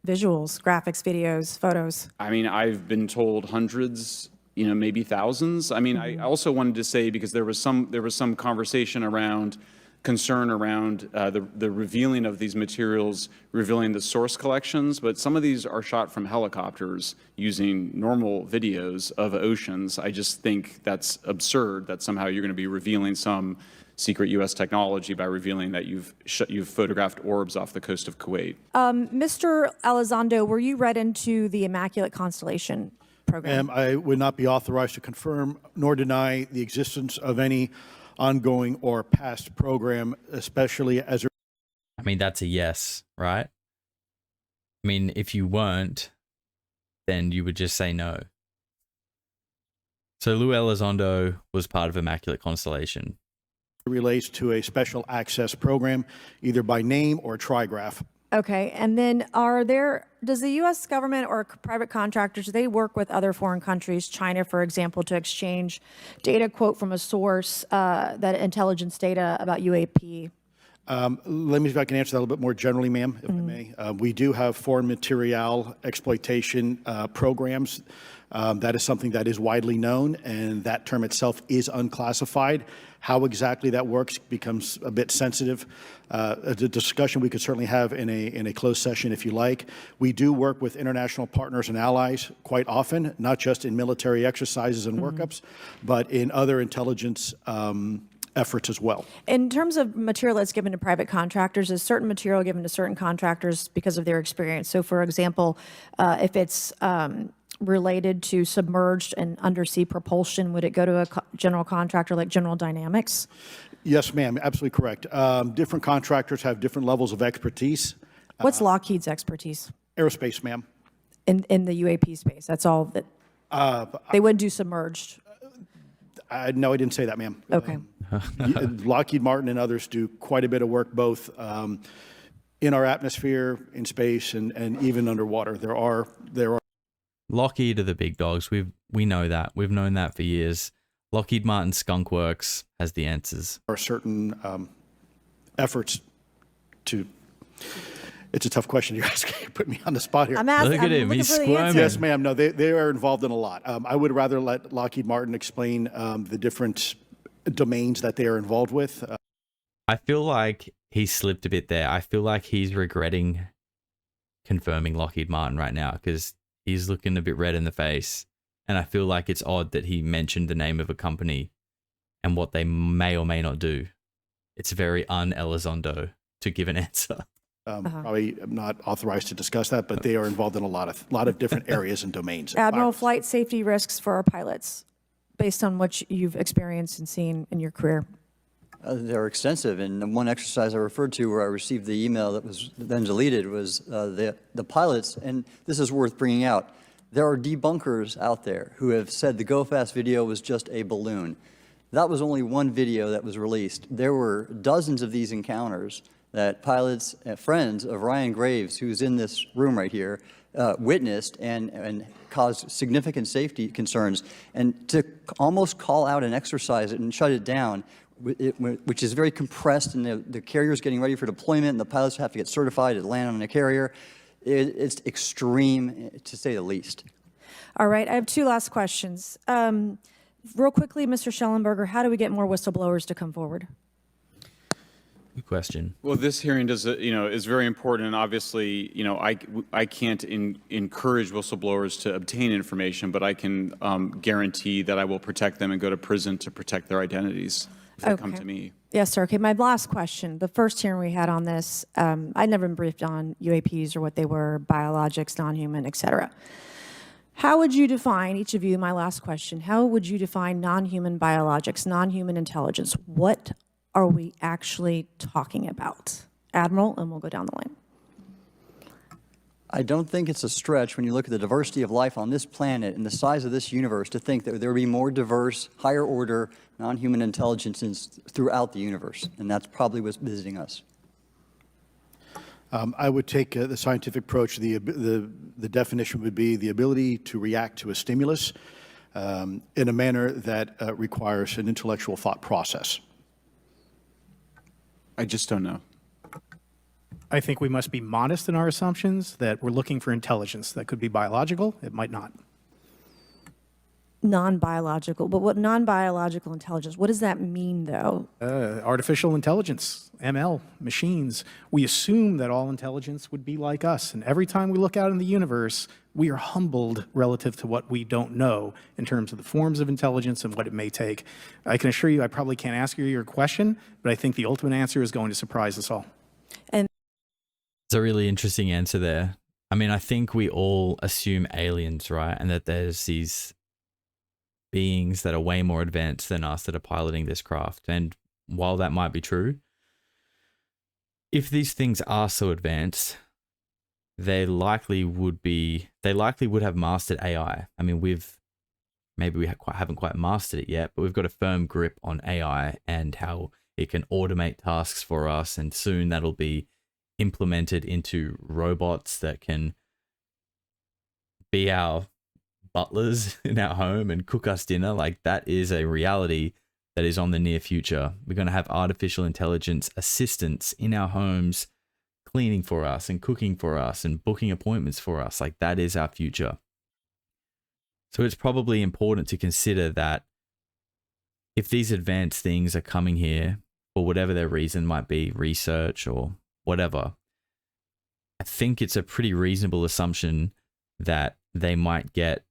visuals, graphics, videos, photos? I mean, I've been told hundreds, maybe thousands. I mean, I also wanted to say, because there was some conversation around concern around the revealing of these materials, revealing the source collections, but some of these are shot from helicopters using normal videos of oceans. I just think that's absurd that somehow you're going to be revealing some secret U.S. technology by revealing that you've photographed orbs off the coast of Kuwait. Mr. Elizondo, were you read into the Immaculate Constellation program? I would not be authorized to confirm nor deny the existence of any ongoing or past program, especially as a... I mean, that's a yes, right? I mean, if you weren't, then you would just say no. So Lou Elizondo was part of Immaculate Constellation. relates to a special access program, either by name or trigraph. Okay, and then does the U.S. government or private contractors, do they work with other foreign countries, China, for example, to exchange data, quote, from a source, that intelligence data about UAP? Let me see if I can answer that a little bit more generally, ma'am, if I may. We do have foreign material exploitation programs. That is something that is widely known, and that term itself is unclassified. How exactly that works becomes a bit sensitive. A discussion we could certainly have in a closed session if you like. We do work with international partners and allies quite often, not just in military exercises and workups, but in other intelligence efforts as well. In terms of material that's given to private contractors, is certain material given to certain contractors because of their experience? So, for example, if it's related to submerged and undersea propulsion, would it go to a general contractor like General Dynamics? Yes, ma'am, absolutely correct. Different contractors have different levels of expertise. What's Lockheed's expertise Aerospace, ma'am. in the UAP space? That's all that they wouldn't do submerged. No, I didn't say that, ma'am. Okay. Lockheed Martin and others do quite a bit of work both in our atmosphere, in space, and even underwater. There are Lockheed are the big dogs. We know that. We've known that for years. Lockheed Martin Skunk Works has the answers. certain efforts to. It's a tough question you're asking. You put me on the spot here. I'm asking. Look at him. Looking He's for the answer. squirming. Yes, ma'am. No, they are involved in a lot. I would rather let Lockheed Martin explain the different domains that they are involved with. I feel like he slipped a bit there. I feel like he's regretting confirming Lockheed Martin right now because he's looking a bit red in the face. And I feel like it's odd that he mentioned the name of a company and what they may or may not do. It's very un-Elizondo to give an answer. Probably am not authorized to discuss that, but they are involved in a lot of different areas and domains. Admiral, flight safety risks for our pilots, based on what you've experienced and seen in your career. They're extensive, and one exercise I referred to where I received the email that was then deleted was the pilots, and this is worth bringing out. There are debunkers out there who have said the Go Fast video was just a balloon. That was only one video that was released. There were dozens of these encounters that pilots and friends of Ryan Graves, who's in this room right here, witnessed and caused significant safety concerns. And to almost call out and exercise it and shut it down, which is very compressed, and the carrier's getting ready for deployment, and the pilots have to get certified to land on a carrier, it's extreme, to say the least. All right, I have two last questions. Real quickly, Mr. Schellenberger, how do we get more whistleblowers to come forward? Good question. Well, this hearing is very important, and obviously, I can't encourage whistleblowers to obtain information, but I can guarantee that I will protect them and go to prison to protect their identities if they come to me. Yes, sir. Okay, my last question. The first hearing we had on this, I'd never been briefed on UAPs or what they were, biologics, non-human, et cetera. How would you define, each of you, my last question, how would you define non-human biologics, non-human intelligence? What are we actually talking about? Admiral, and we'll go down the line. I don't think it's a stretch when you look at the diversity of life on this planet and the size of this universe to think that there would be more diverse, higher order, non-human intelligences throughout the universe, and that's probably what's visiting us. I would take the scientific approach. The definition would be the ability to react to a stimulus in a manner that requires an intellectual thought process. I just don't know. I think we must be modest in our assumptions that we're looking for intelligence. That could be biological, it might not. Non-biological, but what non-biological intelligence, what does that mean, though? Artificial intelligence, ML, machines. We assume that all intelligence would be like us. And every time we look out in the universe, we are humbled relative to what we don't know in terms of the forms of intelligence and what it may take. I can assure you I probably can't ask you your question, but I think the ultimate answer is going to surprise us all. And It's a really interesting answer there. I mean, I think we all assume aliens, right? And that there's these beings that are way more advanced than us that are piloting this craft. And while that might be true, if these things are so advanced, they likely would have mastered AI. I mean, maybe we haven't quite mastered it yet, but we've got a firm grip on AI and how it can automate tasks for us. And soon that'll be implemented into robots that can be our butlers in our home and cook us dinner. Like, that is a reality that is on the near future. We're going to have artificial intelligence assistants in our homes cleaning for us and cooking for us and booking appointments for us. Like, that is our future. So it's probably important to consider that if these advanced things are coming here for whatever their reason might be, research or whatever, I think it's a pretty reasonable assumption that they might get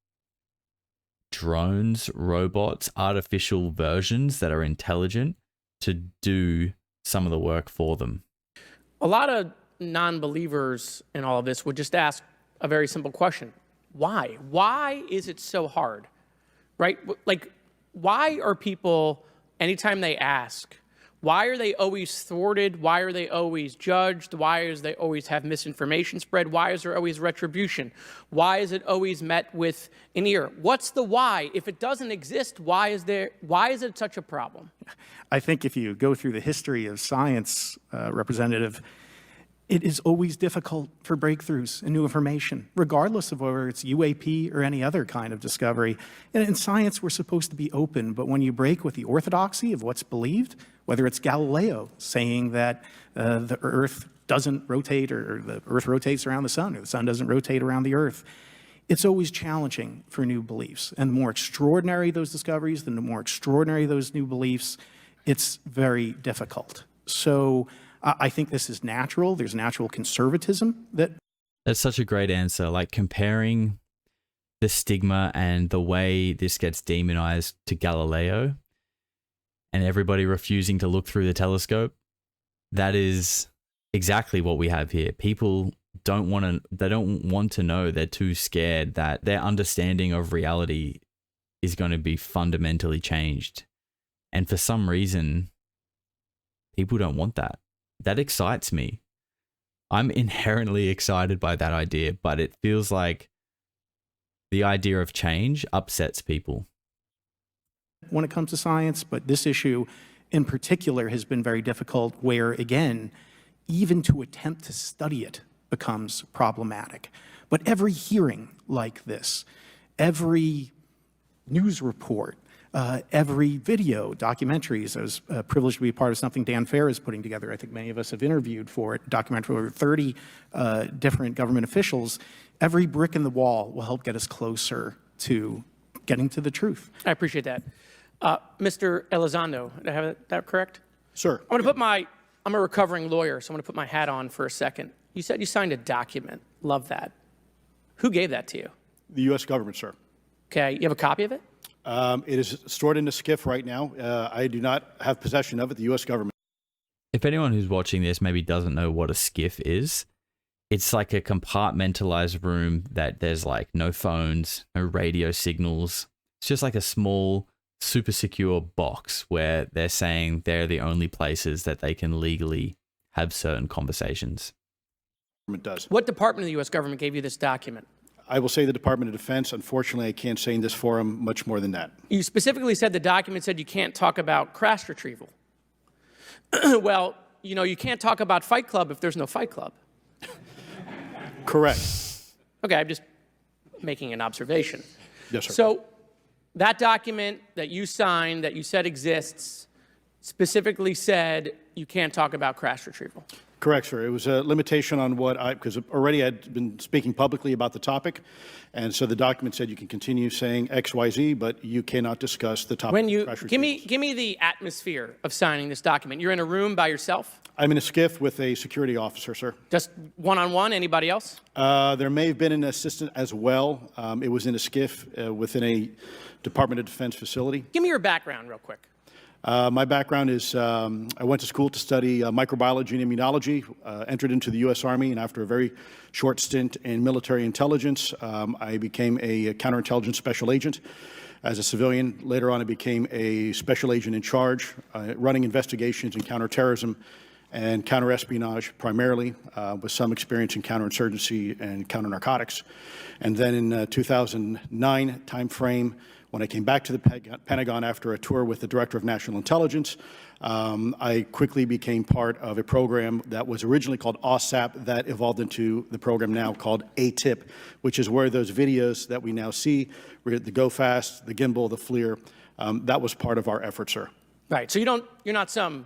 drones, robots, artificial versions that are intelligent to do some of the work for them. A lot of non-believers in all of this would just ask a very simple question. Why? Why is it so hard? Right? Like, why are people, anytime they ask, why are they always thwarted? Why are they always judged? Why is they always have misinformation spread? Why is there always retribution? Why is it always met with an ear? What's the why? If it doesn't exist, why is it such a problem? I think if you go through the history of science, Representative, it is always difficult for breakthroughs and new information, regardless of whether it's UAP or any other kind of discovery. And in science, we're supposed to be open, but when you break with the orthodoxy of what's believed, whether it's Galileo saying that the Earth doesn't rotate, or the Earth rotates around the sun, or the sun doesn't rotate around the Earth, it's always challenging for new beliefs. And the more extraordinary those discoveries, the more extraordinary those new beliefs, it's very difficult. So I think this is natural. There's natural conservatism that... That's such a great answer. Like, comparing the stigma and the way this gets demonized to Galileo, and everybody refusing to look through the telescope. That is exactly what we have here. People don't want to know. They're too scared that their understanding of reality is going to be fundamentally changed. And for some reason, people don't want that. That excites me. I'm inherently excited by that idea, but it feels like the idea of change upsets people. When it comes to science, but this issue in particular has been very difficult where, again, even to attempt to study it becomes problematic. But every hearing like this, every news report, every video, documentaries. I was privileged to be a part of something Dan Fair is putting together. I think many of us have interviewed for it, documentary over 30 different government officials. Every brick in the wall will help get us closer to getting to the truth. I appreciate that. Mr. Elizondo, did I have that correct? Sir. I'm a recovering lawyer, so I'm going to put my hat on for a second. You said you signed a document. Love that. Who gave that to you? The U.S. government, sir. Okay, you have a copy of it? It is stored in a SCIF right now. I do not have possession of it. The U.S. government. If anyone who's watching this maybe doesn't know what a SCIF is, it's like a compartmentalized room that there's like no phones, no radio signals. It's just like a small, super secure box where they're saying they're the only places that they can legally have certain conversations. Does. What department of the U.S. government gave you this document? I will say the Department of Defense. Unfortunately, I can't say in this forum much more than that. You specifically said the document said you can't talk about crash retrieval. Well, you know, you can't talk about Fight Club if there's no Fight Club. Correct. Okay, I'm just making an observation. Yes, sir. So that document that you signed, that you said exists, specifically said you can't talk about crash retrieval. Correct, sir. It was a limitation on because already I'd been speaking publicly about the topic, and so the document said you can continue saying X, Y, Z, but you cannot discuss the topic. When you of crash give retrievals. me the atmosphere of signing this document. You're in a room by yourself, I'm in a SCIF with a security officer, sir. just one-on-one. Anybody else? There may have been an assistant as well. It was in a SCIF within a Department of Defense facility. Give me your background real quick. My background is I went to school to study microbiology and immunology, entered into the U.S. Army, and after a very short stint in military intelligence, I became a counterintelligence special agent. As a civilian, later on I became a special agent in charge, running investigations in counterterrorism and counterespionage primarily, with some experience in counterinsurgency and counternarcotics. And then in 2009 timeframe, when I came back to the Pentagon after a tour with the Director of National Intelligence, I quickly became part of a program that was originally called OSAP that evolved into the program now called ATIP, which is where those videos that we now see, the Go Fast, the Gimbal, the FLIR, that was part of our effort, sir. Right. So you're not some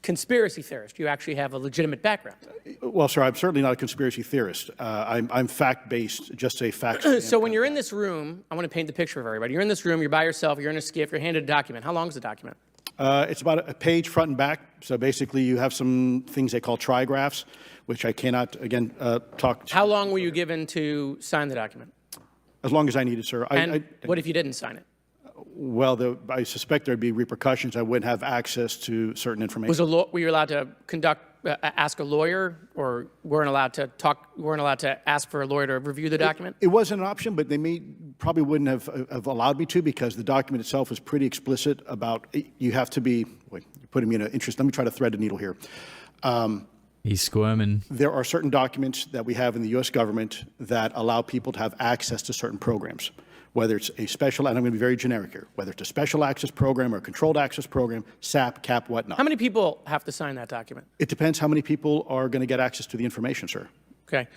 conspiracy theorist. You actually have a legitimate background. Well, sir, I'm certainly not a conspiracy theorist. I'm fact-based, just a fact. So when you're in this room, I want to paint the picture of everybody. You're in this room, you're by yourself, you're in a SCIF, you're handed a document. How long is the document? It's about a page front and back. So basically, you have some things they call trigraphs, which I cannot, again, talk to. How long were you given to sign the document? As long as I needed, sir. And what if you didn't sign it? Well, I suspect there'd be repercussions. I wouldn't have access to certain information. Were you allowed to ask a lawyer, or weren't allowed to ask for a lawyer to review the document? It wasn't an option, but they probably wouldn't have allowed me to, because the document itself is pretty explicit about you have to be. Wait, you're putting me in an interest. Let me try to thread the needle here. He's squirming. There are certain documents that we have in the U.S. government that allow people to have access to certain programs, whether it's a special, and I'm going to be very generic here, whether it's a special access program or a controlled access program, SAP, CAP, whatnot. How many people have to sign that document? It depends how many people are going to get access to the information, sir. Okay.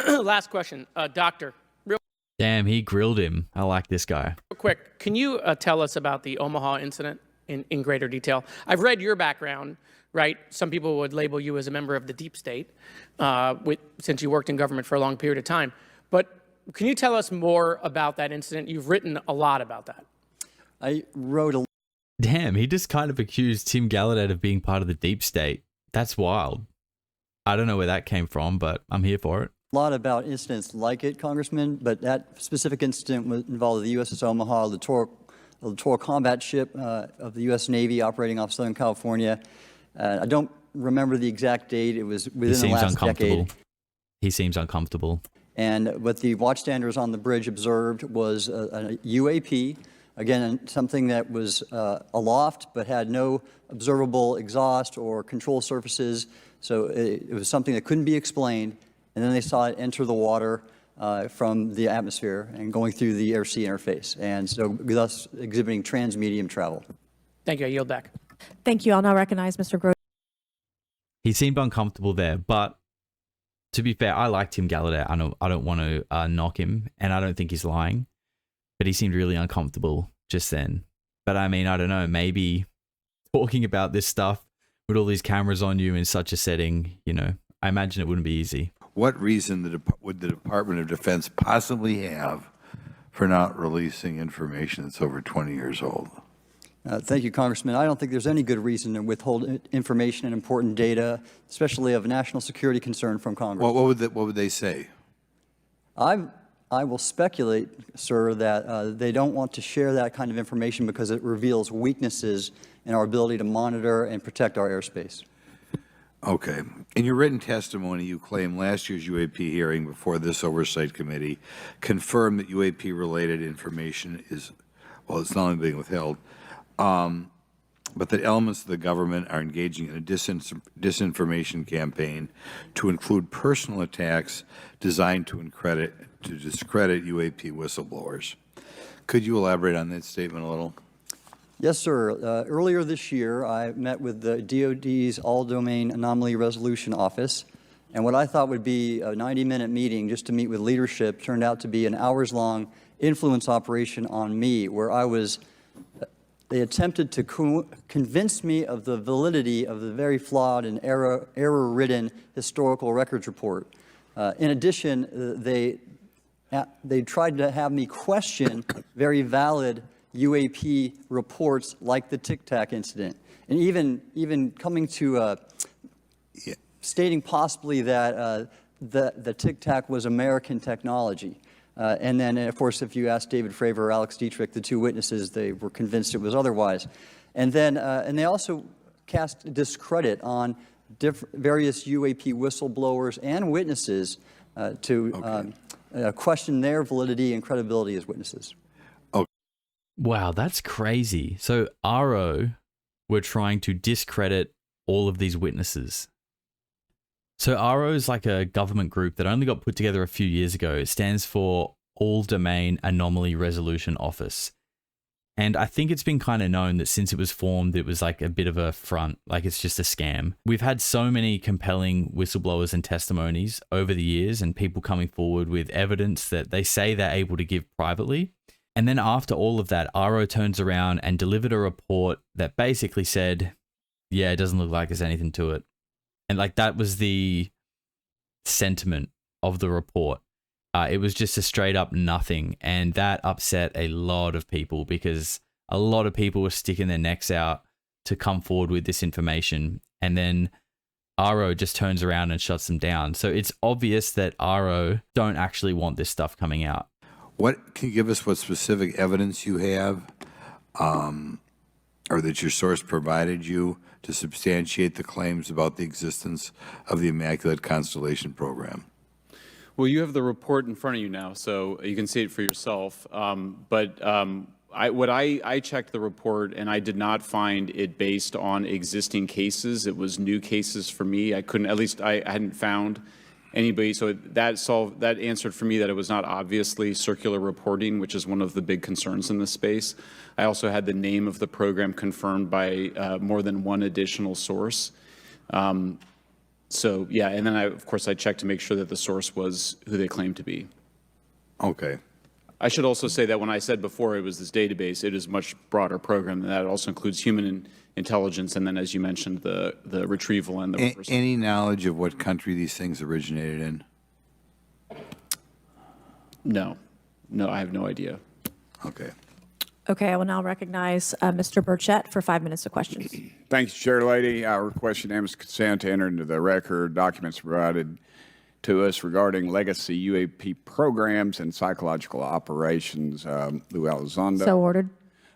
Last question. Doctor, real Damn, he grilled him. I like this guy. quick, can you tell us about the Omaha incident in greater detail? I've read your background, right? Some people would label you as a member of the deep state, since you worked in government for a long period of time. But can you tell us more about that incident? You've written a lot about that. I wrote a Damn, he just kind of accused Tim Gallaudet of being part of the deep state. That's wild. I don't know where that came from, but I'm here for it. lot about incidents like it, Congressman, but that specific incident involved the USS Omaha, littoral combat ship of the U.S. Navy operating off Southern California. I don't remember the exact date. It was within the last decade. He seems uncomfortable. And what the watchstanders on the bridge observed was a UAP, again, something that was aloft but had no observable exhaust or control surfaces. So it was something that couldn't be explained. And then they saw it enter the water from the atmosphere and going through the air-sea interface, and so thus exhibiting transmedium travel. Thank you. I yield back. Thank you. I'll now recognize Mr. Gross. He seemed uncomfortable there, but to be fair, I liked Tim Gallaudet. I don't want to knock him, and I don't think he's lying, but he seemed really uncomfortable just then. But I mean, I don't know, maybe talking about this stuff with all these cameras on you in such a setting, you know, I imagine it wouldn't be easy. What reason would the Department of Defense possibly have for not releasing information that's over 20 years old? Thank you, Congressman. I don't think there's any good reason to withhold information and important data, especially of national security concern, from Congress. What would they say? I will speculate, sir, that they don't want to share that kind of information because it reveals weaknesses in our ability to monitor and protect our airspace. Okay. In your written testimony, you claim last year's UAP hearing before this Oversight Committee confirmed that UAP-related information is, well, it's not only being withheld, but that elements of the government are engaging in a disinformation campaign to include personal attacks designed to discredit UAP whistleblowers. Could you elaborate on that statement a little? Yes, sir. Earlier this year, I met with the DoD's All-Domain Anomaly Resolution Office, and what I thought would be a 90-minute meeting just to meet with leadership turned out to be an hours-long influence operation on me, where they attempted to convince me of the validity of the very flawed and error-ridden historical records report. In addition, they tried to have me question very valid UAP reports like the Tic Tac incident, and even coming to stating possibly that the Tic Tac was American technology. And then, of course, if you ask David Fravor or Alex Dietrich, the two witnesses, they were convinced it was otherwise. And then, and they also cast discredit on various UAP whistleblowers and witnesses to question their validity and credibility as witnesses. Wow, that's crazy. So RO were trying to discredit all of these witnesses. So RO is like a government group that only got put together a few years ago. It stands for All Domain Anomaly Resolution Office. And I think it's been kind of known that since it was formed, it was like a bit of a front, like it's just a scam. We've had so many compelling whistleblowers and testimonies over the years, and people coming forward with evidence that they say they're able to give privately. And then after all of that, RO turns around and delivered a report that basically said, yeah, it doesn't look like there's anything to it. And like that was the sentiment of the report. It was just a straight up nothing. And that upset a lot of people because a lot of people were sticking their necks out to come forward with this information. And then RO just turns around and shuts them down. So it's obvious that RO don't actually want this stuff coming out. What can you give us? What specific evidence you have, or that your source provided you to substantiate the claims about the existence of the Immaculate Constellation program? Well, you have the report in front of you now, so you can see it for yourself. I checked the report, and I did not find it based on existing cases. It was new cases for me. I hadn't found anybody. So that answered for me that it was not obviously circular reporting, which is one of the big concerns in this space. I also had the name of the program confirmed by more than one additional source. So yeah, and then of course I checked to make sure that the source was who they claimed to be. Okay. I should also say that when I said before it was this database, it is a much broader program than that. It also includes human intelligence, and then, as you mentioned, the retrieval and the reversal. Any knowledge of what country these things originated in? No, I have no idea. Okay. Okay, I will now recognize Mr. Burchett for 5 minutes of questions. Thank you, Chair Lady. I request unanimous consent to enter into the record documents provided to us regarding legacy UAP programs and psychological operations. Lou Elizondo. So ordered.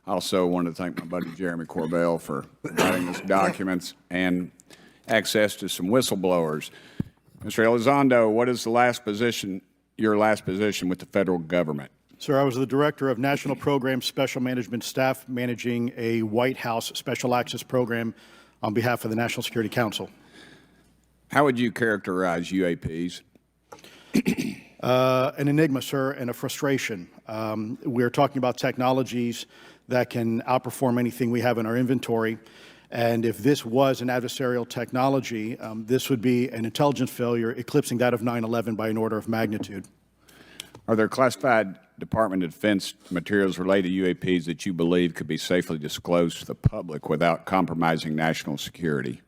Also wanted to thank my buddy Jeremy Corbell for providing us documents and access to some whistleblowers. Mr. Elizondo, what is your last position with the federal government? Sir, I was the Director of National Program Special Management Staff managing a White House Special Access Program on behalf of the National Security Council. How would you characterize UAPs? An enigma, sir, and a frustration. We're talking about technologies that can outperform anything we have in our inventory. And if this was an adversarial technology, this would be an intelligence failure eclipsing that of 9/11 by an order of magnitude. Are there classified Department of Defense materials related to UAPs that you believe could be safely disclosed to the public without compromising national security?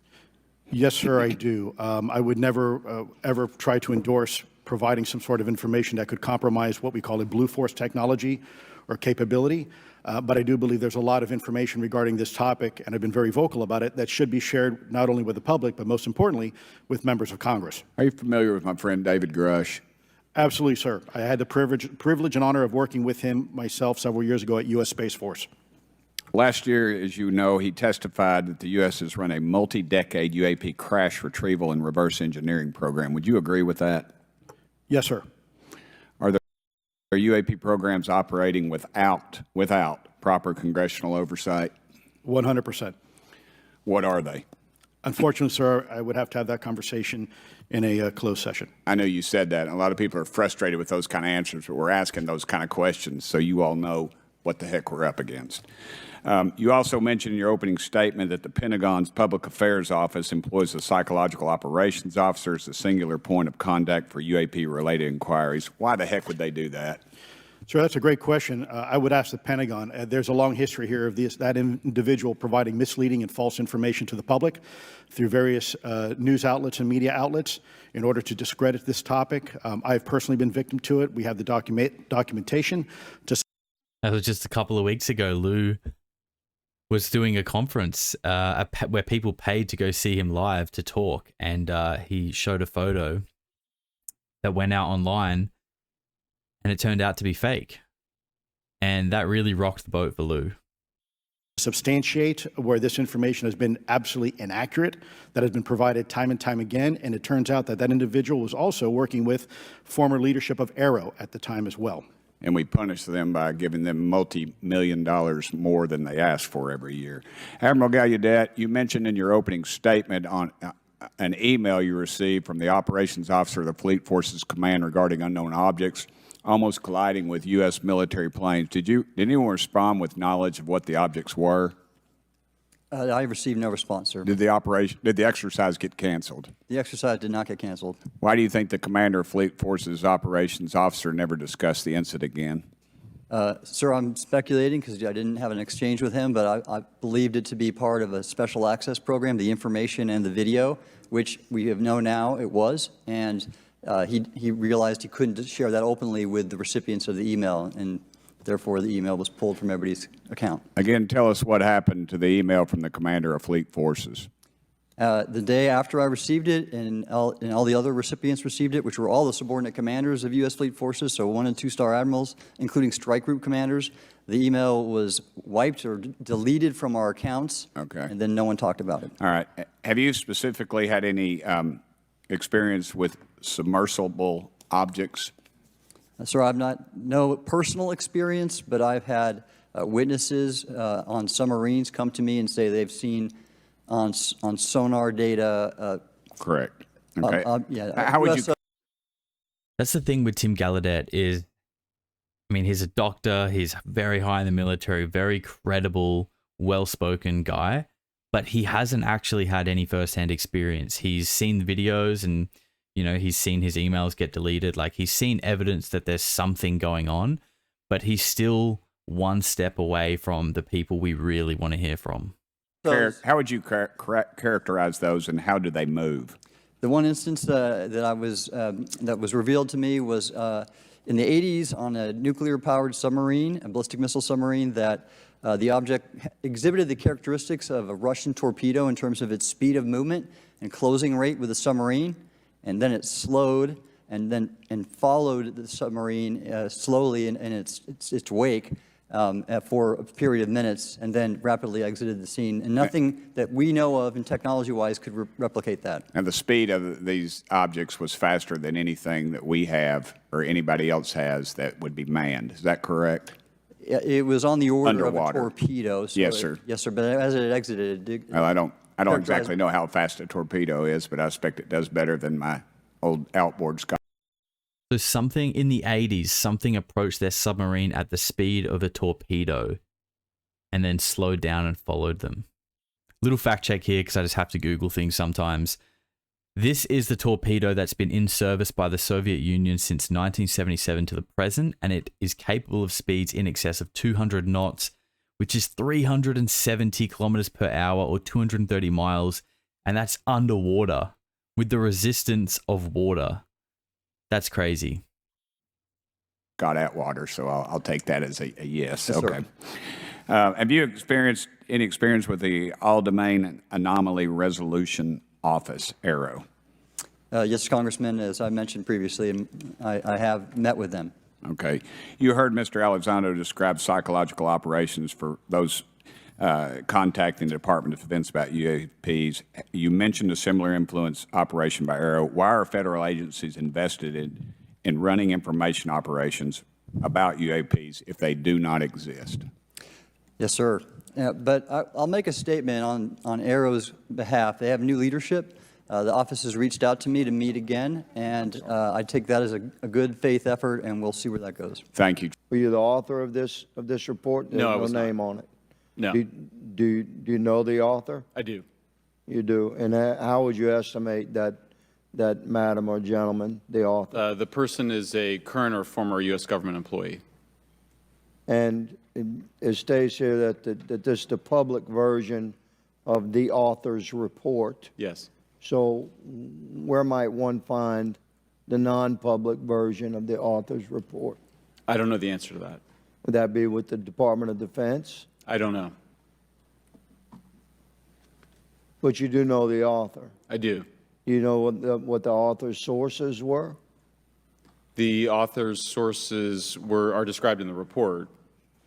Yes, sir, I do. I would never, ever try to endorse providing some sort of information that could compromise what we call a blue force technology or capability. But I do believe there's a lot of information regarding this topic, and I've been very vocal about it, that should be shared not only with the public, but most importantly, with members of Congress. Are you familiar with my friend David Grush? Absolutely, sir. I had the privilege and honor of working with him myself several years ago at U.S. Space Force. Last year, as you know, he testified that the U.S. has run a multi-decade UAP crash retrieval and reverse engineering program. Would you agree with that? Yes, sir. Are there UAP programs operating without proper congressional oversight? 100%. What are they? Unfortunately, sir, I would have to have that conversation in a closed session. I know you said that, and a lot of people are frustrated with those kind of answers, but we're asking those kind of questions so you all know what the heck we're up against. You also mentioned in your opening statement that the Pentagon's Public Affairs Office employs a psychological operations officer as the singular point of contact for UAP-related inquiries. Why the heck would they do that? Sir, that's a great question. I would ask the Pentagon. There's a long history here of that individual providing misleading and false information to the public through various news outlets and media outlets in order to discredit this topic. I've personally been victim to it. We have the documentation to. That was just a couple of weeks ago. Lou was doing a conference where people paid to go see him live to talk, and he showed a photo that went out online, and it turned out to be fake. And that really rocked the boat for Lou. Substantiate where this information has been absolutely inaccurate, that has been provided time and time again, and it turns out that that individual was also working with former leadership of Arrow at the time as well. And we punish them by giving them multi-million dollars more than they ask for every year. Admiral Gallaudet, you mentioned in your opening statement on an email you received from the operations officer of the Fleet Forces Command regarding unknown objects almost colliding with U.S. military planes. Did anyone respond with knowledge of what the objects were? I received no response, sir. Did the exercise get canceled? The exercise did not get canceled. Why do you think the commander of Fleet Forces operations officer never discussed the incident again? Sir, I'm speculating because I didn't have an exchange with him, but I believed it to be part of a special access program, the information and the video, which we have known now it was, and he realized he couldn't share that openly with the recipients of the email, and therefore the email was pulled from everybody's account. Again, tell us what happened to the email from the commander of Fleet Forces. The day after I received it, and all the other recipients received it, which were all the subordinate commanders of U.S. Fleet Forces, so 1- and 2-star admirals, including strike group commanders, the email was wiped or deleted from our accounts, Okay. and then no one talked about it. All right. Have you specifically had any experience with submersible objects? Sir, I've no personal experience, but I've had witnesses on submarines come to me and say they've seen on sonar data. Correct. Okay. Yeah. How would you? That's the thing with Tim Gallaudet is, I mean, he's a doctor, he's very high in the military, very credible, well-spoken guy, but he hasn't actually had any first-hand experience. He's seen videos and, you know, he's seen his emails get deleted. Like, he's seen evidence that there's something going on, but he's still one step away from the people we really want to hear from. How would you characterize those, and how do they move? The one instance that was revealed to me was in the 80s on a nuclear-powered submarine, a ballistic missile submarine, that the object exhibited the characteristics of a Russian torpedo in terms of its speed of movement and closing rate with the submarine, and then it slowed and followed the submarine slowly in its wake, for a period of minutes and then rapidly exited the scene. And nothing that we know of and technology-wise could replicate that. And the speed of these objects was faster than anything that we have or anybody else has that would be manned. Is that correct? It was on the order Underwater. of a torpedo. So Yes, sir. Yes, sir. But as it exited, Well, I don't characterize- exactly know how fast a torpedo is, but I expect it does better than my old outboard Scott. So something in the 80s, something approached their submarine at the speed of a torpedo and then slowed down and followed them. Little fact check here because I just have to Google things sometimes. This is the torpedo that's been in service by the Soviet Union since 1977 to the present, and it is capable of speeds in excess of 200 knots, which is 370 kilometers per hour or 230 miles, and that's underwater with the resistance of water. That's crazy. Got at water, so I'll take that as a yes. Yes, sir. Okay. Have you experienced any experience with the All-Domain Anomaly Resolution Office, AARO? Yes, Congressman, as I mentioned previously, I have met with them. Okay. You heard Mr. Elizondo describe psychological operations for those contacting the Department of Defense about UAPs. You mentioned a similar influence operation by AARO. Why are federal agencies invested in running information operations about UAPs if they do not exist? Yes, sir. But I'll make a statement on AARO's behalf. They have new leadership. The office has reached out to me to meet again, and I take that as a good faith effort, and we'll see where that goes. Thank you. Were you the author of this report? No, I was no not. name on it. No. Do you know the author? I do. You do. And how would you estimate that madam or gentleman, the author? The person is a current or former U.S. government employee. And it states here that this is the public version of the author's report. Yes. So where might one find the non-public version of the author's report? I don't know the answer to that. Would that be with the Department of Defense? I don't know. But you do know the author. I do. You know what the author's sources were? The author's sources are described in the report.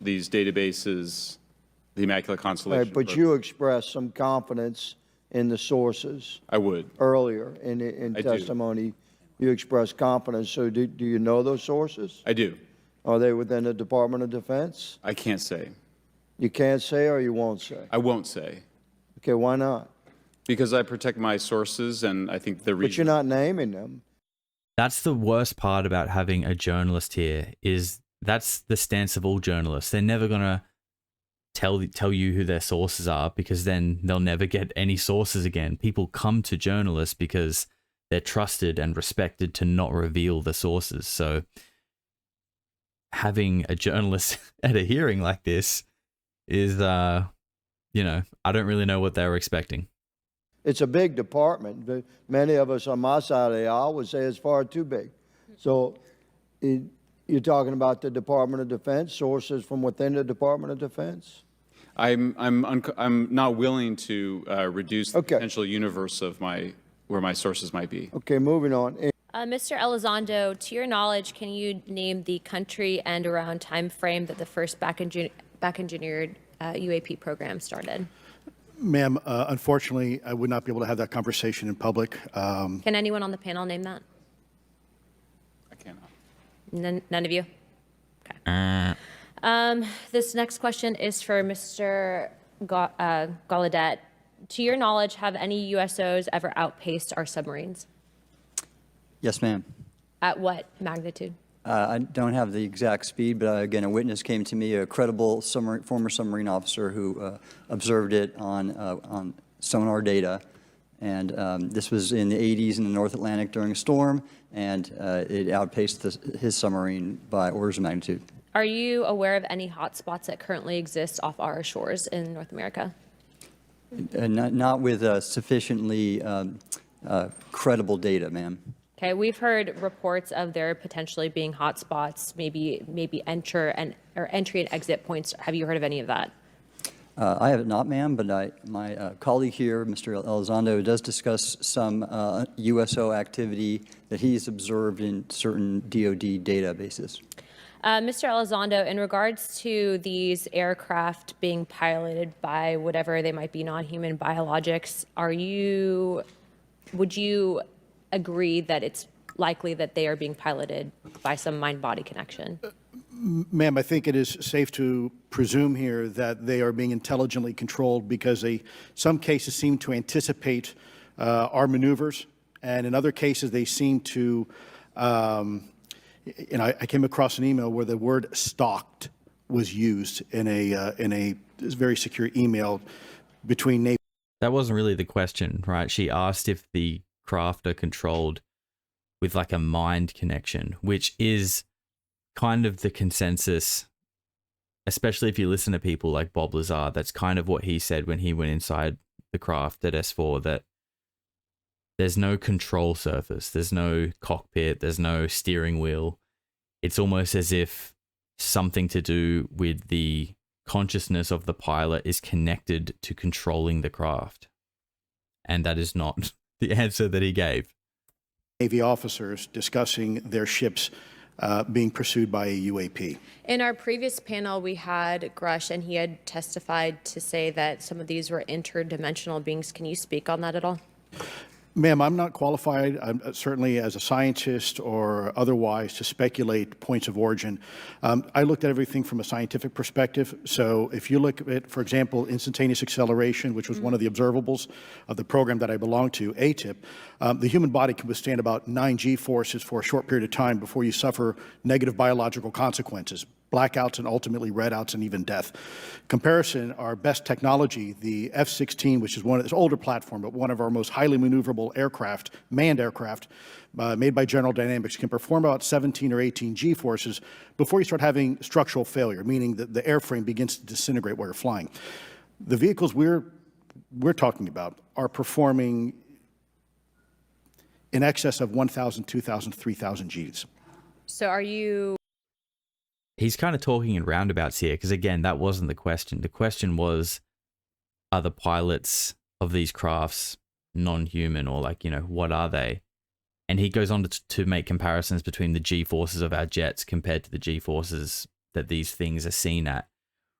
These databases, the Immaculate Constellation. Right, but you expressed some confidence in the sources I would. earlier in I do. testimony. You expressed confidence. So do you know those sources? I do. Are they within the Department of Defense? I can't say. You can't say or you won't say? I won't say. Okay, why not? Because I protect my sources, and I think the reason. But you're not naming them. That's the worst part about having a journalist here is that's the stance of all journalists. They're never going to tell you who their sources are because then they'll never get any sources again. People come to journalists because they're trusted and respected to not reveal the sources. So having a journalist at a hearing like this is, I don't really know what they were expecting. It's a big department, but many of us on my side of the aisle would say it's far too big. So you're talking about the Department of Defense, sources from within the Department of Defense? I'm not willing to reduce the Okay. potential universe of where my sources might be. Okay, moving on. Mr. Elizondo, to your knowledge, can you name the country and around time frame that the first back engineered UAP program started? Ma'am, unfortunately, I would not be able to have that conversation in public. Can anyone on the panel name that? I cannot. None of you? Okay. This next question is for Mr. Gallaudet. To your knowledge, have any USOs ever outpaced our submarines? Yes, ma'am. At what magnitude? I don't have the exact speed, but again, a witness came to me, a credible former submarine officer who observed it on sonar data. And this was in the 80s in the North Atlantic during a storm, and it outpaced his submarine by orders of magnitude. Are you aware of any hotspots that currently exist off our shores in North America? Not with sufficiently credible data, ma'am. Okay, we've heard reports of there potentially being hotspots, maybe entry and exit points. Have you heard of any of that? I have not, ma'am, but my colleague here, Mr. Elizondo, does discuss some USO activity that he's observed in certain DoD databases. Mr. Elizondo, in regards to these aircraft being piloted by whatever they might be, non-human biologics, would you agree that it's likely that they are being piloted by some mind-body connection? Ma'am, I think it is safe to presume here that they are being intelligently controlled because some cases seem to anticipate our maneuvers, and in other cases they seem to, I came across an email where the word "stalked" was used in a very secure email between Navy. That wasn't really the question, right? She asked if the craft are controlled with like a mind connection, which is kind of the consensus, especially if you listen to people like Bob Lazar. That's kind of what he said when he went inside the craft at S4, that there's no control surface, there's no cockpit, there's no steering wheel. It's almost as if something to do with the consciousness of the pilot is connected to controlling the craft. And that is not the answer that he gave. Navy officers discussing their ships being pursued by a UAP. In our previous panel, we had Grush, and he had testified to say that some of these were interdimensional beings. Can you speak on that at all? Ma'am, I'm not qualified, certainly as a scientist or otherwise, to speculate points of origin. I looked at everything from a scientific perspective. So if you look at, for example, instantaneous acceleration, which was one of the observables of the program that I belong to, ATIP, the human body can withstand about 9 G-forces for a short period of time before you suffer negative biological consequences, blackouts and ultimately redouts and even death. Comparison, our best technology, the F-16, which is it's an older platform, but one of our most highly maneuverable aircraft, manned aircraft, made by General Dynamics, can perform about 17 or 18 G-forces before you start having structural failure, meaning that the airframe begins to disintegrate while you're flying. The vehicles we're talking about are performing in excess of 1,000, 2,000, 3,000 Gs. So are you... He's kind of talking in roundabouts here, because again, that wasn't the question. The question was, are the pilots of these crafts non-human, or like, what are they? And he goes on to make comparisons between the G-forces of our jets compared to the G-forces that these things are seen at,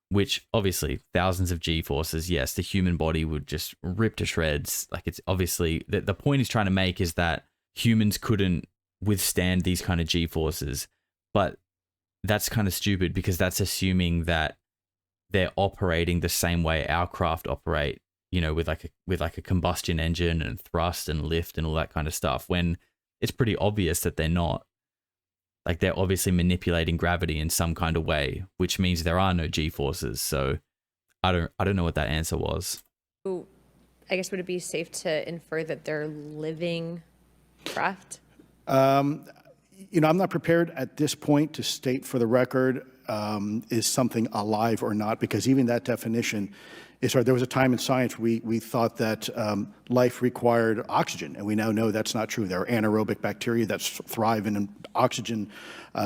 which obviously thousands of G-forces, yes, the human body would just rip to shreds. Like, it's obviously, the point he's trying to make is that humans couldn't withstand these kind of G-forces, but that's kind of stupid, because that's assuming that they're operating the same way our craft operate, with like a combustion engine and thrust and lift and all that kind of stuff, when it's pretty obvious that they're not. Like, they're obviously manipulating gravity in some kind of way, which means there are no G-forces. So I don't know what that answer was. I guess would it be safe to infer that they're living craft? I'm not prepared at this point to state for the record is something alive or not, because even that definition is hard. There was a time in science we thought that life required oxygen, and we now know that's not true. There are anaerobic bacteria that thrive in oxygen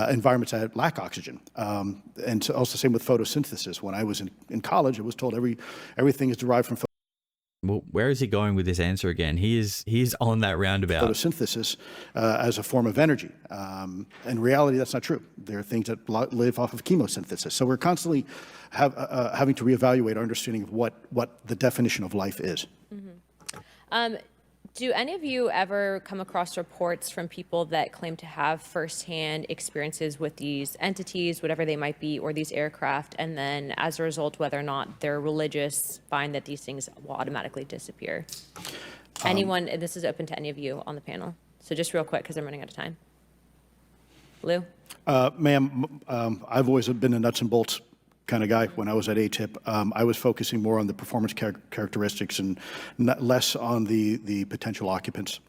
environments that lack oxygen. And so also same with photosynthesis. When I was in college, I was told everything is derived from Well, where is he going with this answer again? He's on that roundabout. photosynthesis as a form of energy. In reality, that's not true. There are things that live off of chemosynthesis. So we're constantly having to reevaluate our understanding of what the definition of life is. Do any of you ever come across reports from people that claim to have firsthand experiences with these entities, whatever they might be, or these aircraft, and then as a result, whether or not they're religious, find that these things will automatically disappear? Anyone, and this is open to any of you on the panel. So just real quick, because I'm running out of time. Lou? Ma'am, I've always been a nuts and bolts kind of guy. When I was at ATIP, I was focusing more on the performance characteristics and less on the potential occupants.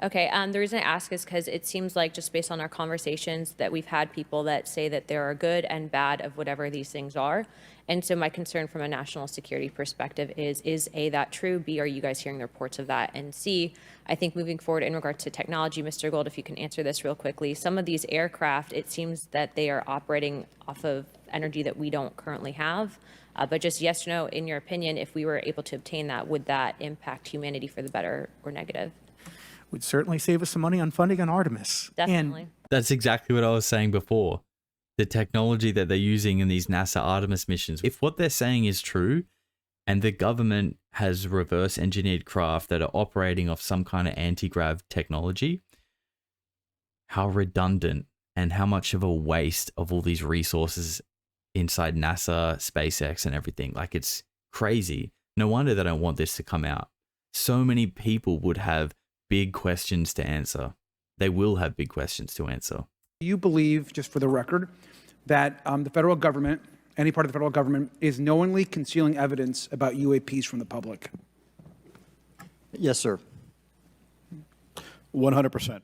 Okay, the reason I ask is because it seems like, just based on our conversations, that we've had people that say that there are good and bad of whatever these things are. And so my concern from a national security perspective is A, that true? B, are you guys hearing the reports of that? And C, I think moving forward in regards to technology, Mr. Gold, if you can answer this real quickly, some of these aircraft, it seems that they are operating off of energy that we don't currently have. But just yes or no, in your opinion, if we were able to obtain that, would that impact humanity for the better or negative? Would certainly save us some money on funding on Artemis. Definitely. That's exactly what I was saying before. the technology that they're using in these NASA Artemis missions, if what they're saying is true, and the government has reverse engineered craft that are operating off some kind of anti-grav technology, how redundant and how much of a waste of all these resources inside NASA, SpaceX, and everything. Like, it's crazy. No wonder they don't want this to come out. So many people would have big questions to answer. They will have big questions to answer. Do you believe, just for the record, that the federal government, any part of the federal government, is knowingly concealing evidence about UAPs from the public? Yes, sir. 100%.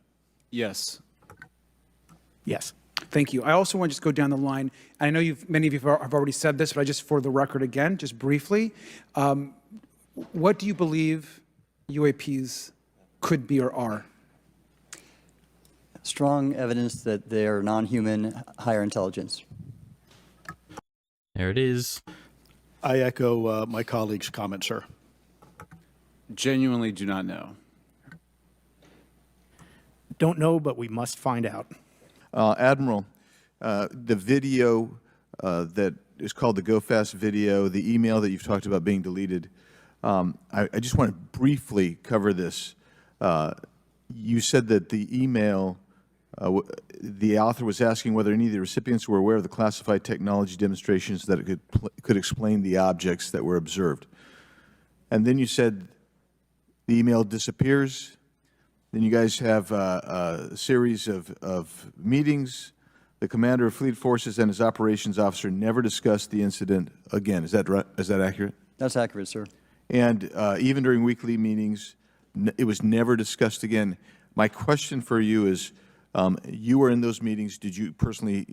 Yes. Yes. Thank you. I also want to just go down the line. I know many of you have already said this, but I just, for the record again, just briefly, what do you believe UAPs could be or are? Strong evidence that they are non-human, higher intelligence. There it is. I echo my colleague's comment, sir. Genuinely do not know. Don't know, but we must find out. Admiral, the video that is called the Go Fast video, the email that you've talked about being deleted, I just want to briefly cover this. You said that the email, the author was asking whether any of the recipients were aware of the classified technology demonstrations that it could explain the objects that were observed. And then you said the email disappears. Then you guys have a series of meetings. The commander of fleet forces and his operations officer never discussed the incident again. Is that right? Is that accurate? That's accurate, sir. And even during weekly meetings, it was never discussed again. My question for you is, you were in those meetings. Did you personally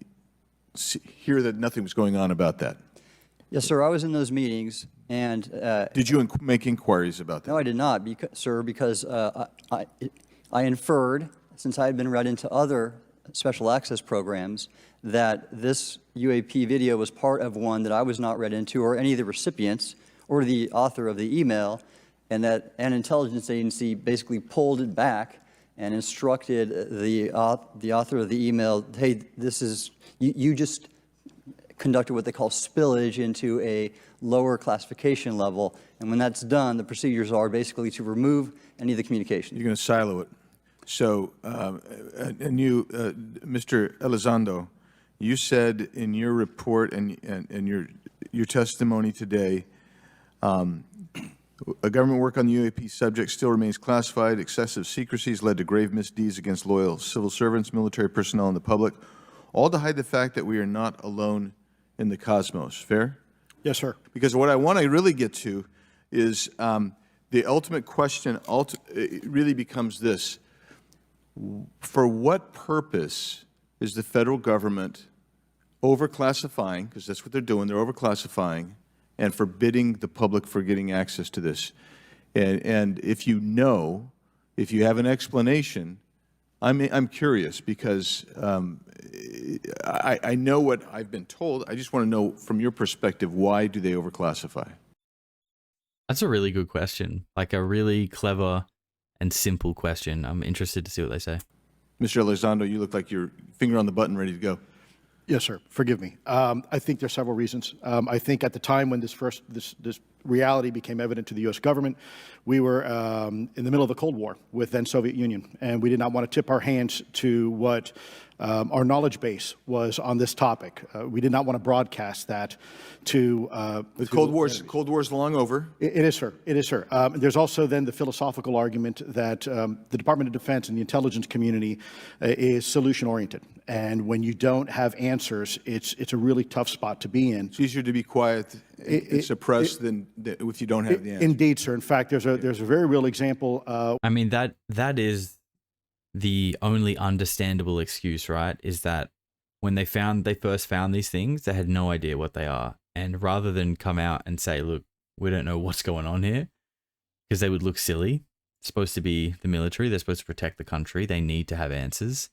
hear that nothing was going on about that? Yes, sir. I was in those meetings, and did you make inquiries about that? No, I did not, sir, because I inferred, since I had been read into other special access programs, that this UAP video was part of one that I was not read into, or any of the recipients, or the author of the email, and that an intelligence agency basically pulled it back and instructed the author of the email, hey, this is, you just conducted what they call spillage into a lower classification level, and when that's done, the procedures are basically to remove any of the communication. You're going to silo it. So, and you, Mr. Elizondo, you said in your report and your testimony today, a government work on the UAP subject still remains classified. Excessive secrecies led to grave misdeeds against loyal civil servants, military personnel, and the public, all to hide the fact that we are not alone in the cosmos. Fair? Yes, sir. Because what I want to really get to is the ultimate question it really becomes this. For what purpose is the federal government overclassifying, because that's what they're doing, they're overclassifying, and forbidding the public for getting access to this? And if you know, if you have an explanation, I'm curious, because I know what I've been told. I just want to know from your perspective, why do they overclassify? That's a really good question. Like a really clever and simple question. I'm interested to see what they say. Mr. Elizondo, you look like you're finger on the button, ready to go. Yes, sir. Forgive me. I think there's several reasons. I think at the time when this reality became evident to the U.S. government, we were in the middle of the Cold War with then Soviet Union, and we did not want to tip our hands to what our knowledge base was on this topic. We did not want to broadcast that to the Cold War's long over. It is, sir. It is, sir. There's also then the philosophical argument that the Department of Defense and the intelligence community is solution-oriented. And when you don't have answers, it's a really tough spot to be in. It's easier to be quiet and suppressed than if you don't have the answer. Indeed, sir. In fact, there's a very real example. I mean, that is the only understandable excuse, right? Is that when they first found these things, they had no idea what they are. And rather than come out and say, look, we don't know what's going on here, because they would look silly. It's supposed to be the military. They're supposed to protect the country. They need to have answers.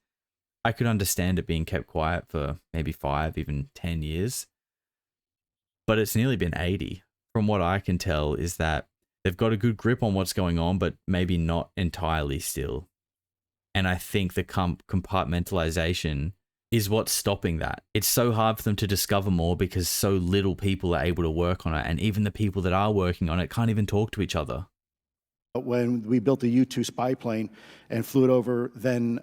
I could understand it being kept quiet for maybe 5, even 10 years. But it's nearly been 80. From what I can tell is that they've got a good grip on what's going on, but maybe not entirely still. And I think the compartmentalization is what's stopping that. It's so hard for them to discover more because so little people are able to work on it. And even the people that are working on it can't even talk to each other. When we built the U-2 spy plane and flew it over then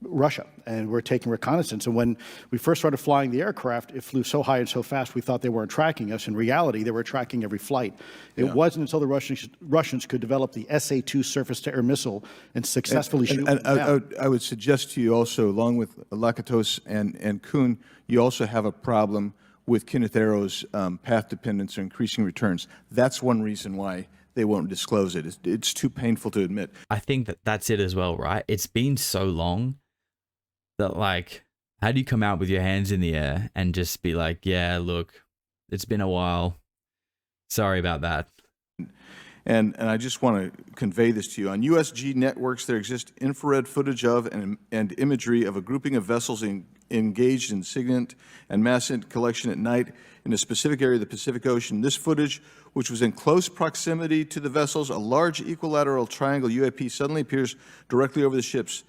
Russia, and we're taking reconnaissance. And when we first started flying the aircraft, it flew so high and so fast we thought they weren't tracking us. In reality, they were tracking every flight. It wasn't until the Russians could develop the SA-2 surface-to-air missile and successfully shoot them down. I would suggest to you also, along with Lakatos and Kuhn, you also have a problem with Kenneth Arrow's path dependence or increasing returns. That's one reason why they won't disclose it. It's too painful to admit. I think that that's it as well, right? It's been so long that, like, how do you come out with your hands in the air and just be like, yeah, look, it's been a while. Sorry about that. And I just want to convey this to you. On USG networks, there exists infrared footage of and imagery of a grouping of vessels engaged in SIGINT and mass collection at night in a specific area of the Pacific Ocean. This footage, which was in close proximity to the vessels, a large equilateral triangle UAP suddenly appears directly over the ships.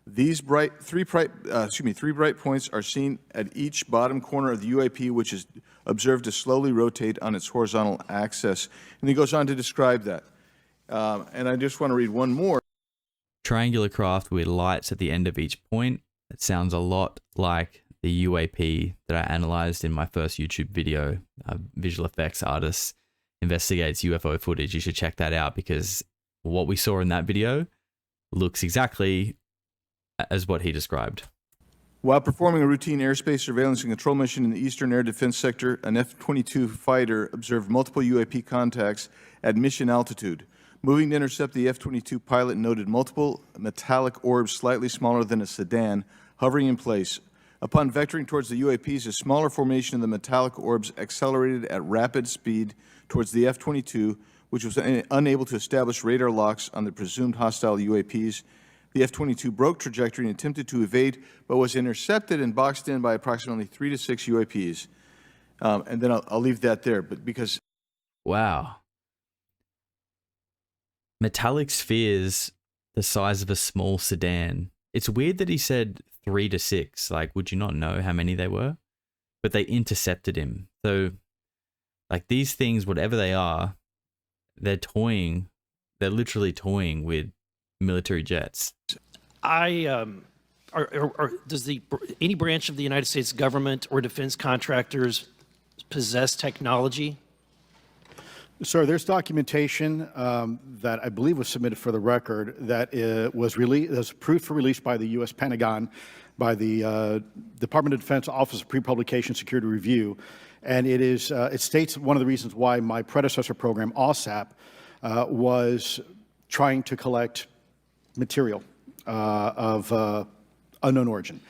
These three bright points are seen at each bottom corner of the UAP, which is observed to slowly rotate on its horizontal axis. And he goes on to describe that. And I just want to read one more. Triangular craft with lights at the end of each point. It sounds a lot like the UAP that I analyzed in my first YouTube video. Visual effects artist investigates UFO footage. You should check that out because what we saw in that video looks exactly as what he described. While performing a routine airspace surveillance and control mission in the Eastern Air Defense Sector, an F-22 fighter observed multiple UAP contacts at mission altitude. Moving to intercept, the F-22 pilot noted multiple metallic orbs slightly smaller than a sedan hovering in place. Upon vectoring towards the UAPs, a smaller formation of the metallic orbs accelerated at rapid speed towards the F-22, which was unable to establish radar locks on the presumed hostile UAPs. The F-22 broke trajectory and attempted to evade, but was intercepted and boxed in by approximately 3 to 6 UAPs. And then I'll leave that there, but because... Wow. Metallic spheres the size of a small sedan. It's weird that he said 3 to 6. Like, would you not know how many they were? But they intercepted him. So, like, these things, whatever they are, they're toying. They're literally toying with military jets. Does any branch of the United States government or defense contractors possess technology? Sir, there's documentation that I believe was submitted for the record that was approved for release by the U.S. Pentagon, by the Department of Defense Office of Pre-Publication Security Review, and it states one of the reasons why my predecessor program, OSAP, was trying to collect material of unknown origin.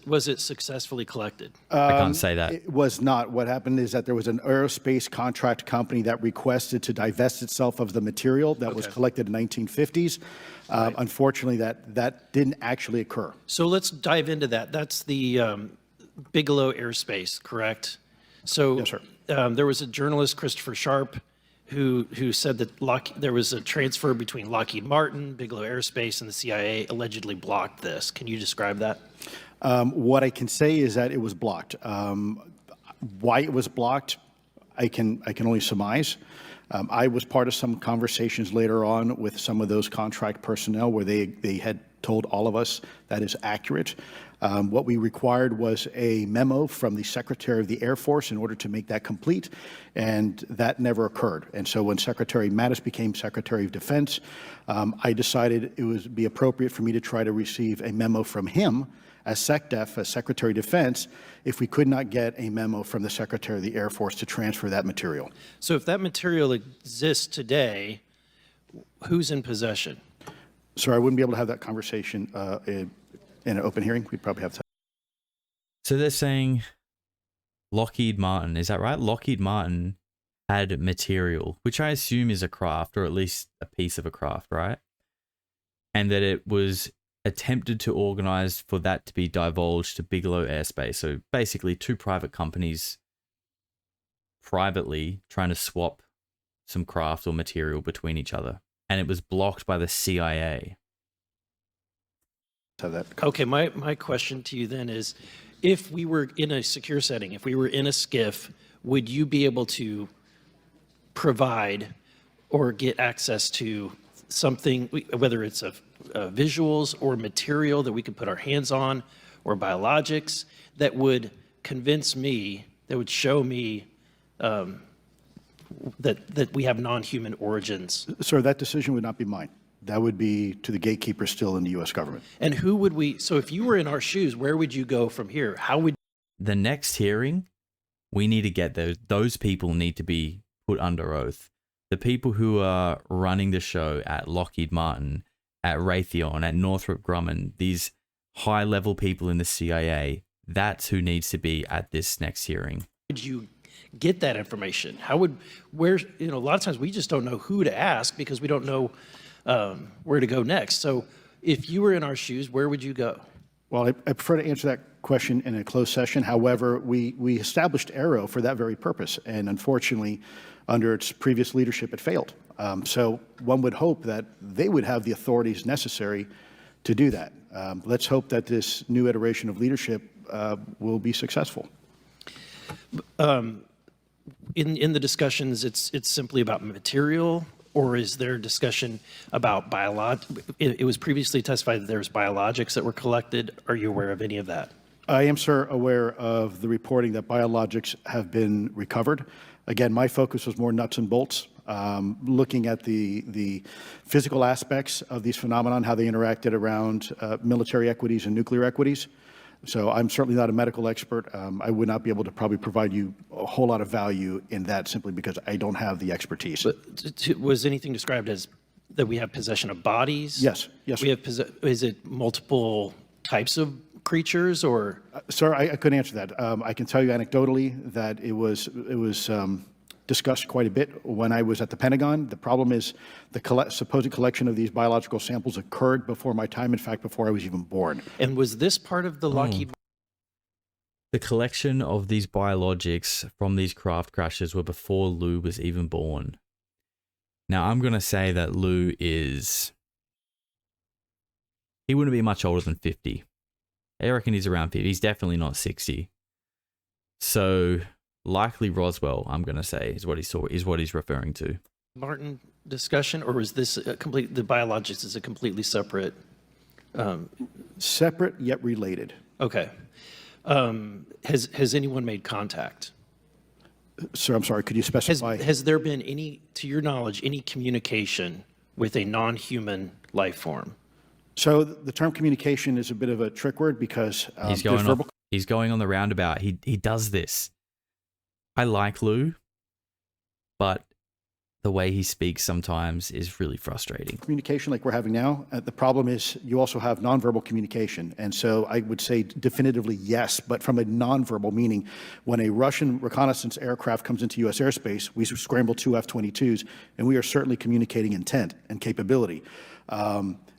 Was it successfully collected? I can't say that. It was not. What happened is that there was an aerospace contract company that requested to divest itself of the material that was collected in the 1950s. Unfortunately, that didn't actually occur. So let's dive into that. That's the Bigelow Airspace, correct? So yes, sir. There was a journalist, Christopher Sharp, who said that there was a transfer between Lockheed Martin, Bigelow Aerospace, and the CIA allegedly blocked this. Can you describe that? What I can say is that it was blocked. Why it was blocked, I can only surmise. I was part of some conversations later on with some of those contract personnel where they had told all of us that is accurate. What we required was a memo from the Secretary of the Air Force in order to make that complete, and that never occurred. And so when Secretary Mattis became Secretary of Defense, I decided it would be appropriate for me to try to receive a memo from him as SecDef, as Secretary of Defense, if we could not get a memo from the Secretary of the Air Force to transfer that material. So if that material exists today, who's in possession? Sir, I wouldn't be able to have that conversation in an open hearing. We'd probably have to. So they're saying Lockheed Martin, is that right? Lockheed Martin had material, which I assume is a craft, or at least a piece of a craft, right? And that it was attempted to organize for that to be divulged to Bigelow Airspace. So basically 2 private companies privately trying to swap some craft or material between each other. And it was blocked by the CIA. Have that. Okay, my question to you then is, if we were in a secure setting, if we were in a SCIF, would you be able to provide or get access to something, whether it's visuals or material that we could put our hands on, or biologics, that would convince me, that would show me that we have non-human origins? Sir, that decision would not be mine. That would be to the gatekeeper still in the U.S. government. And who would we, so if you were in our shoes, where would you go from here? How would The next hearing, we need to get those people need to be put under oath. The people who are running the show at Lockheed Martin, at Raytheon, at Northrop Grumman, these high-level people in the CIA, that's who needs to be at this next hearing. would you get that information? Where, a lot of times we just don't know who to ask because we don't know where to go next. So if you were in our shoes, where would you go? Well, I prefer to answer that question in a closed session. However, we established AARO for that very purpose, and unfortunately, under its previous leadership, it failed. So one would hope that they would have the authorities necessary to do that. Let's hope that this new iteration of leadership will be successful. In the discussions, it's simply about material, or is there discussion about it was previously testified that there was biologics that were collected. Are you aware of any of that? I am, sir, aware of the reporting that biologics have been recovered. Again, my focus was more nuts and bolts, looking at the physical aspects of these phenomena, how they interacted around military equities and nuclear equities. So I'm certainly not a medical expert. I would not be able to probably provide you a whole lot of value in that simply because I don't have the expertise. But was anything described as that we have possession of bodies? Yes, yes. We have is it multiple types of creatures, or? Sir, I couldn't answer that. I can tell you anecdotally that it was discussed quite a bit when I was at the Pentagon. The problem is the supposed collection of these biological samples occurred before my time, in fact, before I was even born. And was this part of the Lockheed? The collection of these biologics from these craft crashes were before Lou was even born. Now, I'm going to say that Lou he wouldn't be much older than 50. I reckon he's around 50. He's definitely not 60. So likely Roswell, I'm going to say, is what he's referring to. Martin discussion, or was this the biologics is a completely separate? Separate yet related. Okay. Has anyone made contact? Sir, I'm sorry, could you specify? Has there been any, to your knowledge, any communication with a non-human life form? So the term communication is a bit of a trick word because he's going on the roundabout. He does this. I like Lou, but the way he speaks sometimes is really frustrating. Communication like we're having now, the problem is you also have nonverbal communication. And so I would say definitively yes, but from a nonverbal meaning, when a Russian reconnaissance aircraft comes into U.S. airspace, we scramble 2 F-22s, and we are certainly communicating intent and capability.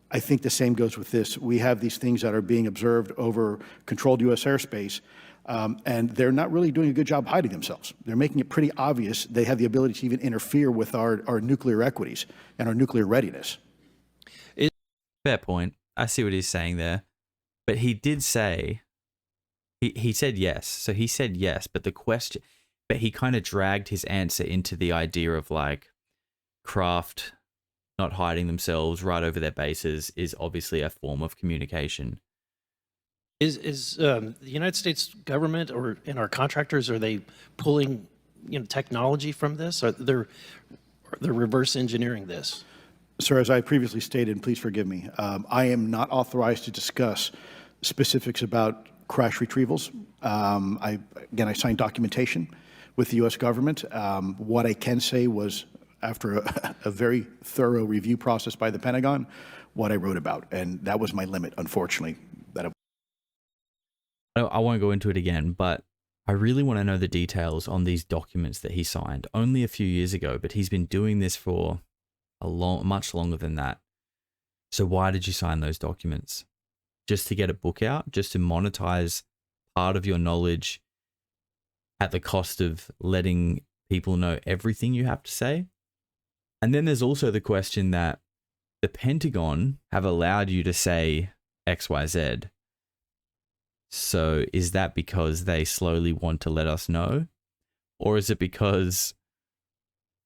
I think the same goes with this. We have these things that are being observed over controlled U.S. airspace, and they're not really doing a good job hiding themselves. They're making it pretty obvious they have the ability to even interfere with our nuclear equities and our nuclear readiness. Fair point. I see what he's saying there. But he did say, he said yes. So he said yes, but he kind of dragged his answer into the idea of like craft not hiding themselves right over their bases is obviously a form of communication. Is the United States government or in our contractors, are they pulling technology from this? Or they're reverse engineering this? Sir, as I previously stated, and please forgive me, I am not authorized to discuss specifics about crash retrievals. I signed documentation with the U.S. government. What I can say was, after a very thorough review process by the Pentagon, what I wrote about. And that was my limit, unfortunately. I won't go into it again, but I really want to know the details on these documents that he signed only a few years ago, but he's been doing this for much longer than that. So why did you sign those documents? Just to get a book out? Just to monetize part of your knowledge at the cost of letting people know everything you have to say? And then there's also the question that the Pentagon have allowed you to say XYZ. So is that because they slowly want to let us know? Or is it because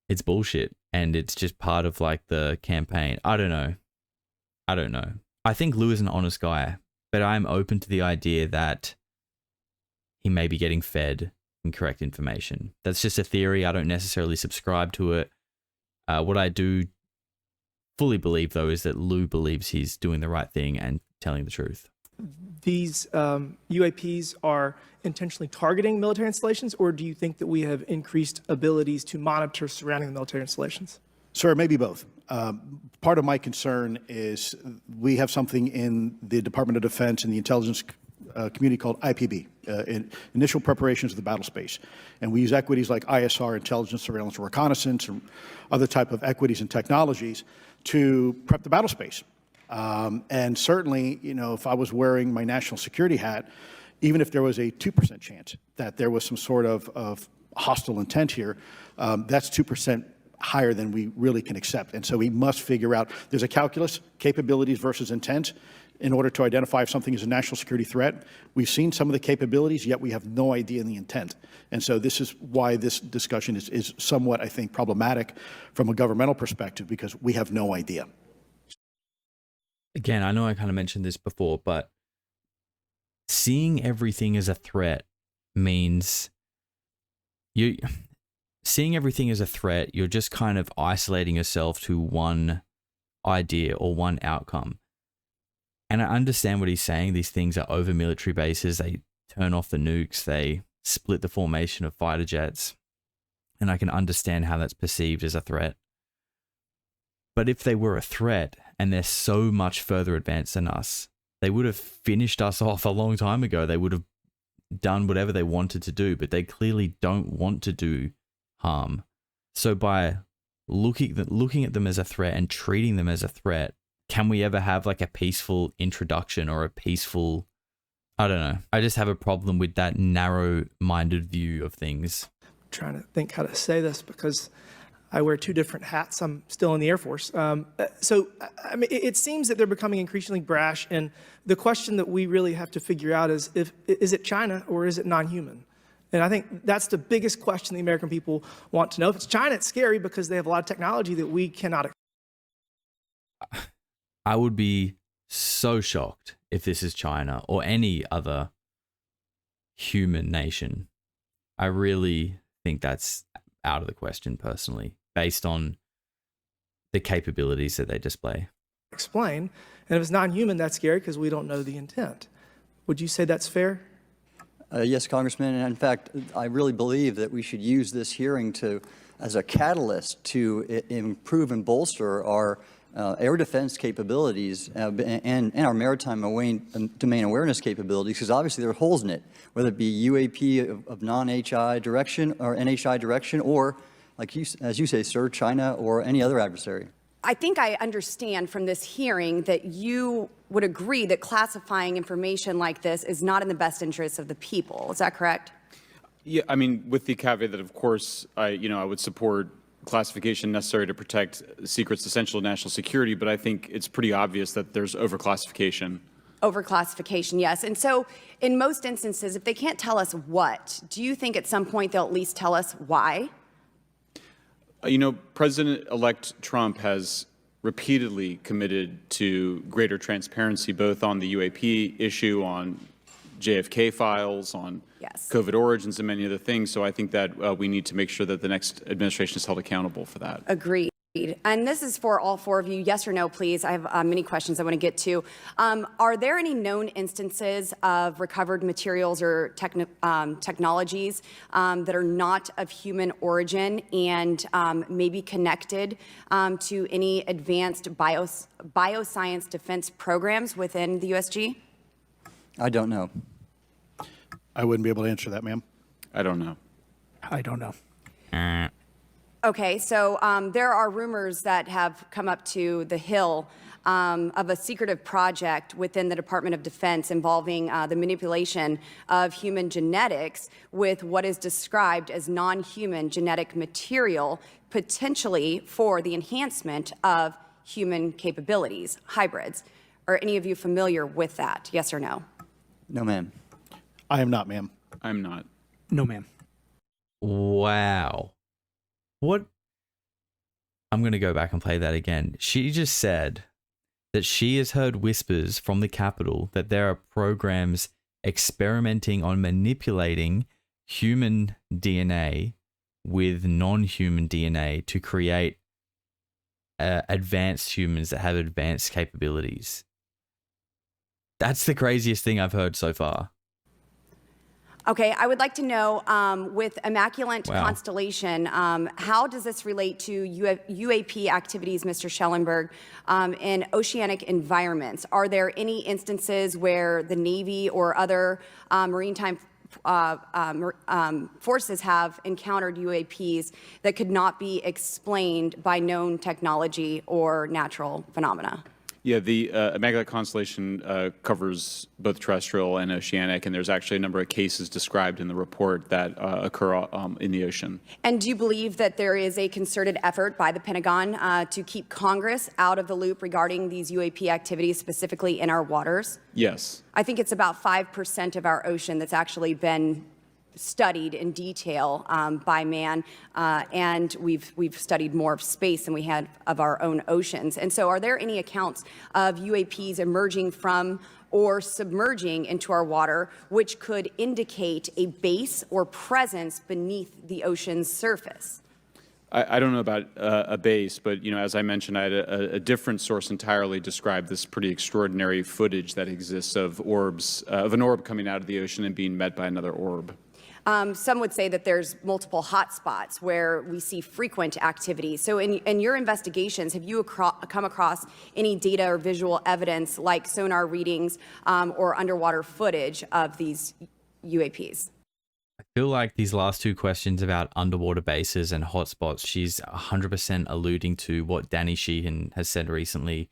it's bullshit and it's just part of like the campaign? I don't know. I think Lou is an honest guy, but I'm open to the idea that he may be getting fed incorrect information. That's just a theory. I don't necessarily subscribe to it. What I do fully believe, though, is that Lou believes he's doing the right thing and telling the truth. These UAPs are intentionally targeting military installations, or do you think that we have increased abilities to monitor surrounding the military installations? Sir, maybe both. Part of my concern is we have something in the Department of Defense and the intelligence community called IPB, Initial Preparations of the Battle Space. And we use equities like ISR, intelligence, surveillance, reconnaissance, and other type of equities and technologies to prep the battle space. And certainly, you know, if I was wearing my national security hat, even if there was a 2% chance that there was some sort of hostile intent here, that's 2% higher than we really can accept. And so we must figure out, there's a calculus, capabilities versus intent, in order to identify if something is a national security threat. We've seen some of the capabilities, yet we have no idea in the intent. And so this is why this discussion is somewhat, I think, problematic from a governmental perspective, because we have no idea. Again, I know I kind of mentioned this before, but seeing everything as a threat means seeing everything as a threat, you're just kind of isolating yourself to one idea or one outcome. And I understand what he's saying. These things are over military bases. They turn off the nukes. They split the formation of fighter jets. And I can understand how that's perceived as a threat. But if they were a threat and they're so much further advanced than us, they would have finished us off a long time ago. They would have done whatever they wanted to do, but they clearly don't want to do harm. So by looking at them as a threat and treating them as a threat, can we ever have like a peaceful introduction or a peaceful, I don't know. I just have a problem with that narrow-minded view of things. I'm trying to think how to say this because I wear two different hats. I'm still in the Air Force. So, I mean, it seems that they're becoming increasingly brash. And the question that we really have to figure out is it China or is it non-human? And I think that's the biggest question the American people want to know. If it's China, it's scary because they have a lot of technology that we cannot. I would be so shocked if this is China or any other human nation. I really think that's out of the question personally, based on the capabilities that they display. Explain. And if it's non-human, that's scary because we don't know the intent. Would you say that's fair? Yes, Congressman. And in fact, I really believe that we should use this hearing as a catalyst to improve and bolster our air defense capabilities and our maritime domain awareness capabilities, because obviously there are holes in it, whether it be UAP of non-HI direction or NHI direction, or, like as you say, sir, China or any other adversary. I think I understand from this hearing that you would agree that classifying information like this is not in the best interest of the people. Is that correct? Yeah, I mean, with the caveat that, of course, I would support classification necessary to protect secrets essential to national security, but I think it's pretty obvious that there's overclassification. Overclassification, yes. And so in most instances, if they can't tell us what, do you think at some point they'll at least tell us why? You know, President-elect Trump has repeatedly committed to greater transparency, both on the UAP issue, on JFK files, on COVID origins, and many other things. So I think that we need to make sure that the next administration is held accountable for that. Agreed. And this is for all four of you. Yes or no, please. I have many questions I want to get to. Are there any known instances of recovered materials or technologies that are not of human origin and maybe connected to any advanced bioscience defense programs within the USG? I don't know. I wouldn't be able to answer that, ma'am. I don't know. I don't know. Okay, so there are rumors that have come up to the Hill of a secretive project within the Department of Defense involving the manipulation of human genetics with what is described as non-human genetic material, potentially for the enhancement of human capabilities, hybrids. Are any of you familiar with that? Yes or no? No, ma'am. I am not, ma'am. I'm not. No, ma'am. Wow. What? I'm going to go back and play that again. She just said that she has heard whispers from the Capitol that there are programs experimenting on manipulating human DNA with non-human DNA to create advanced humans that have advanced capabilities. That's the craziest thing I've heard so far. Okay, I would like to know, with Immaculate Wow. Constellation, how does this relate to UAP activities, Mr. Schellenberg, in oceanic environments? Are there any instances where the Navy or other maritime forces have encountered UAPs that could not be explained by known technology or natural phenomena? Yeah, the Immaculate Constellation covers both terrestrial and oceanic, and there's actually a number of cases described in the report that occur in the ocean. And do you believe that there is a concerted effort by the Pentagon to keep Congress out of the loop regarding these UAP activities, specifically in our waters? Yes. I think it's about 5% of our ocean that's actually been studied in detail by man, and we've studied more of space than we had of our own oceans. And so are there any accounts of UAPs emerging from or submerging into our water which could indicate a base or presence beneath the ocean's surface? I don't know about a base, but as I mentioned, I had a different source entirely describe this pretty extraordinary footage that exists of orbs, of an orb coming out of the ocean and being met by another orb. Some would say that there's multiple hotspots where we see frequent activity. So in your investigations, have you come across any data or visual evidence like sonar readings or underwater footage of these UAPs? I feel like these last two questions about underwater bases and hotspots, she's 100% alluding to what Danny Sheehan has said recently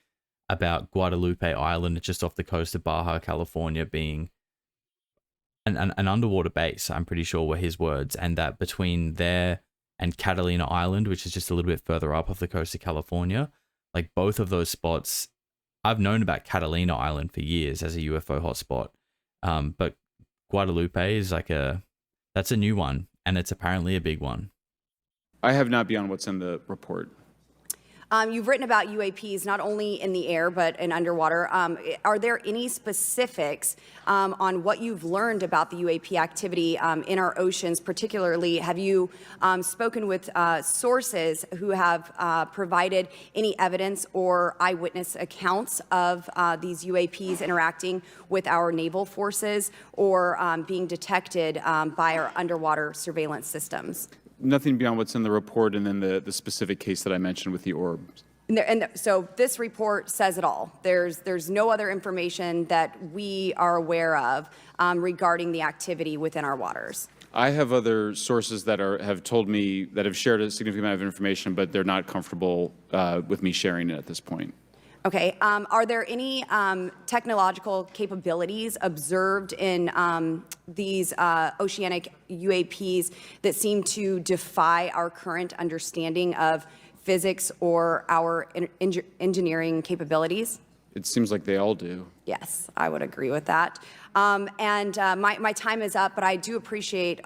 about Guadalupe Island, just off the coast of Baja, California, being an underwater base, I'm pretty sure were his words, and that between there and Catalina Island, which is just a little bit further up off the coast of California, like both of those spots, I've known about Catalina Island for years as a UFO hotspot, but Guadalupe is that's a new one, and it's apparently a big one. I have not beyond what's in the report. You've written about UAPs not only in the air but in underwater. Are there any specifics on what you've learned about the UAP activity in our oceans? Particularly, have you spoken with sources who have provided any evidence or eyewitness accounts of these UAPs interacting with our naval forces or being detected by our underwater surveillance systems? Nothing beyond what's in the report and then the specific case that I mentioned with the orb. So this report says it all. There's no other information that we are aware of regarding the activity within our waters. I have other sources that have told me that have shared a significant amount of information, but they're not comfortable with me sharing it at this point. Okay. Are there any technological capabilities observed in these oceanic UAPs that seem to defy our current understanding of physics or our engineering capabilities? It seems like they all do. Yes, I would agree with that. My time is up, but I do appreciate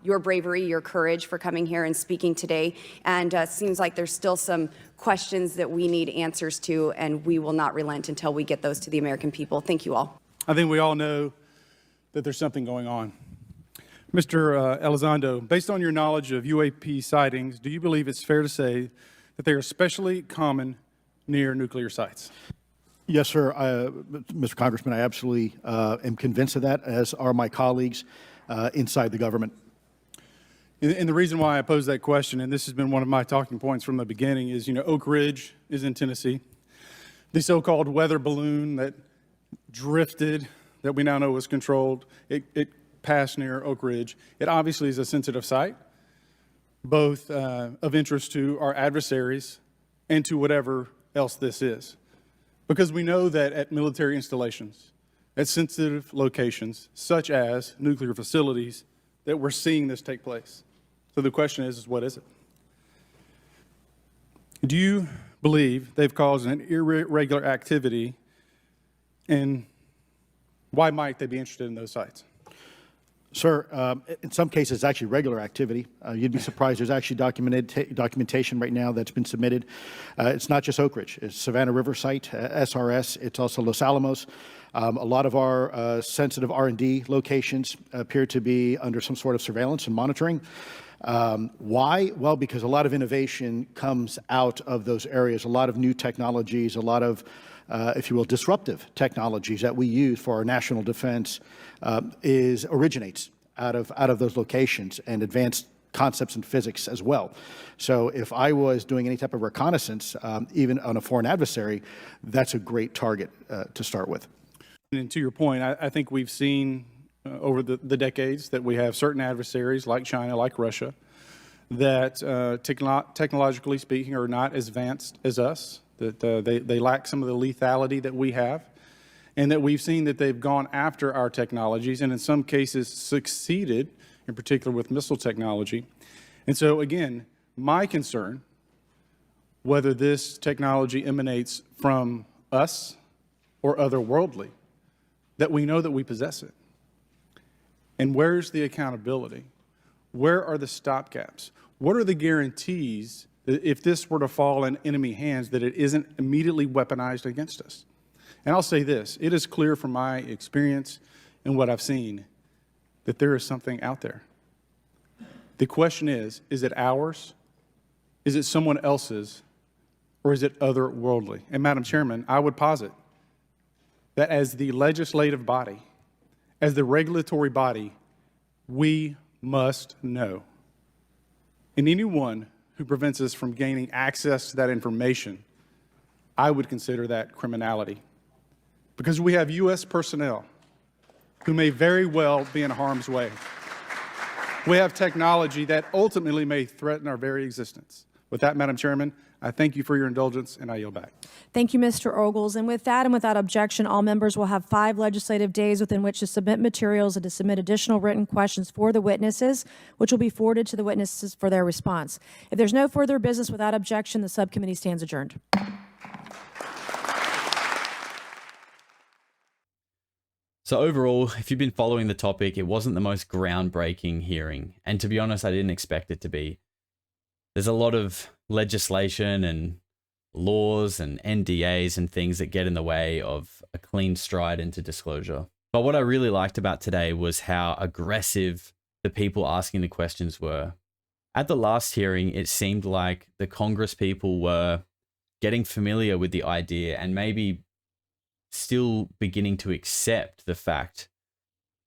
your bravery, your courage for coming here and speaking today. And it seems like there's still some questions that we need answers to, and we will not relent until we get those to the American people. Thank you all. I think we all know that there's something going on. Mr. Elizondo, based on your knowledge of UAP sightings, do you believe it's fair to say that they are especially common near nuclear sites? Yes, sir. Mr. Congressman, I absolutely am convinced of that, as are my colleagues inside the government. And the reason why I pose that question, and this has been one of my talking points from the beginning, is, Oak Ridge is in Tennessee. The so-called weather balloon that drifted, that we now know was controlled, it passed near Oak Ridge. It obviously is a sensitive site, both of interest to our adversaries and to whatever else this is. Because we know that at military installations, at sensitive locations, such as nuclear facilities, that we're seeing this take place. So the question is what is it? Do you believe they've caused an irregular activity And why might they be interested in those sites? Sir, in some cases, it's actually regular activity. You'd be surprised. There's actually documentation right now that's been submitted. It's not just Oak Ridge. It's Savannah River site, SRS. It's also Los Alamos. A lot of our sensitive R&D locations appear to be under some sort of surveillance and monitoring. Why? Well, because a lot of innovation comes out of those areas, a lot of new technologies, a lot of if you will, disruptive technologies that we use for our national defense originates out of those locations, and advanced concepts in physics as well. So if I was doing any type of reconnaissance, even on a foreign adversary, that's a great target to start with. And to your point, I think we've seen over the decades that we have certain adversaries like China, like Russia, that technologically speaking are not as advanced as us, that they lack some of the lethality that we have, and that we've seen that they've gone after our technologies and in some cases succeeded, in particular with missile technology. And so again, my concern, whether this technology emanates from us or otherworldly, that we know that we possess it. And where's the accountability? Where are the stopgaps? What are the guarantees that if this were to fall in enemy hands, that it isn't immediately weaponized against us? And I'll say this, it is clear from my experience and what I've seen that there is something out there. The question is it ours? Is it someone else's? Or is it otherworldly? And Madam Chairman, I would posit that as the legislative body, as the regulatory body, we must know. And anyone who prevents us from gaining access to that information, I would consider that criminality. Because we have U.S. personnel who may very well be in harm's way. We have technology that ultimately may threaten our very existence. With that, Madam Chairman, I thank you for your indulgence, and I yield back. Thank you, Mr. Ogles. And with that and without objection, all members will have 5 legislative days within which to submit materials and to submit additional written questions for the witnesses, which will be forwarded to the witnesses for their response. If there's no further business without objection, the subcommittee stands adjourned. So overall, if you've been following the topic, it wasn't the most groundbreaking hearing. And to be honest, I didn't expect it to be. There's a lot of legislation and laws and NDAs and things that get in the way of a clean stride into disclosure. But what I really liked about today was how aggressive the people asking the questions were. At the last hearing, it seemed like the Congress people were getting familiar with the idea and maybe still beginning to accept the fact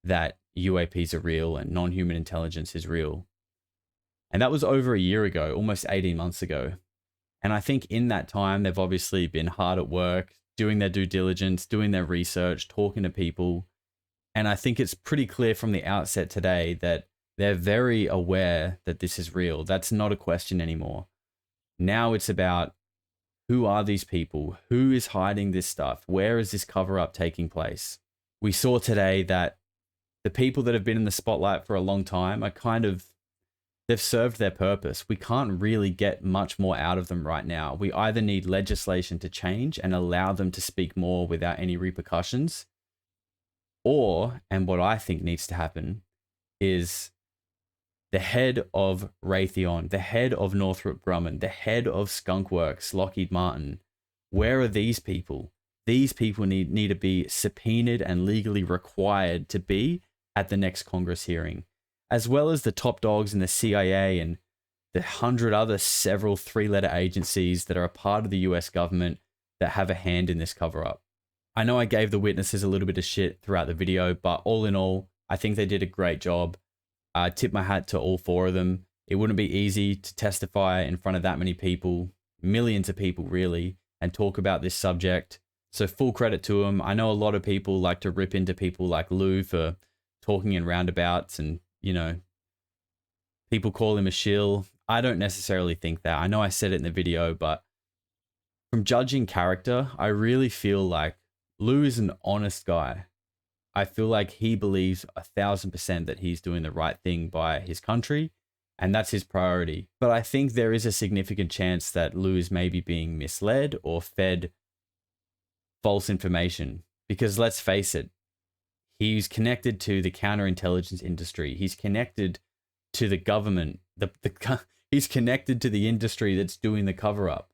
that UAPs are real and non-human intelligence is real. And that was over a year ago, almost 18 months ago. And I think in that time, they've obviously been hard at work, doing their due diligence, doing their research, talking to people. And I think it's pretty clear from the outset today that they're very aware that this is real. That's not a question anymore. Now it's about who are these people? Who is hiding this stuff? Where is this cover-up taking place? We saw today that the people that have been in the spotlight for a long time are they've served their purpose. We can't really get much more out of them right now. We either need legislation to change and allow them to speak more without any repercussions, or, and what I think needs to happen, is the head of Raytheon, the head of Northrop Grumman, the head of Skunk Works, Lockheed Martin. Where are these people? These people need to be subpoenaed and legally required to be at the next Congress hearing, as well as the top dogs in the CIA and the 100 other several 3-letter agencies that are a part of the US government that have a hand in this cover-up. I know I gave the witnesses a little bit of shit throughout the video, but all in all, I think they did a great job. I tip my hat to all 4 of them. It wouldn't be easy to testify in front of that many people, millions of people really, and talk about this subject. So full credit to them. I know a lot of people like to rip into people like Lou for talking in roundabouts and, you know, people call him a shill. I don't necessarily think that. I know I said it in the video, but from judging character, I really feel like Lou is an honest guy. I feel like he believes 1,000% that he's doing the right thing by his country, and that's his priority. But I think there is a significant chance that Lou is maybe being misled or fed false information, Because let's face it, he's connected to the counterintelligence industry. He's connected to the government. He's connected to the industry that's doing the cover-up.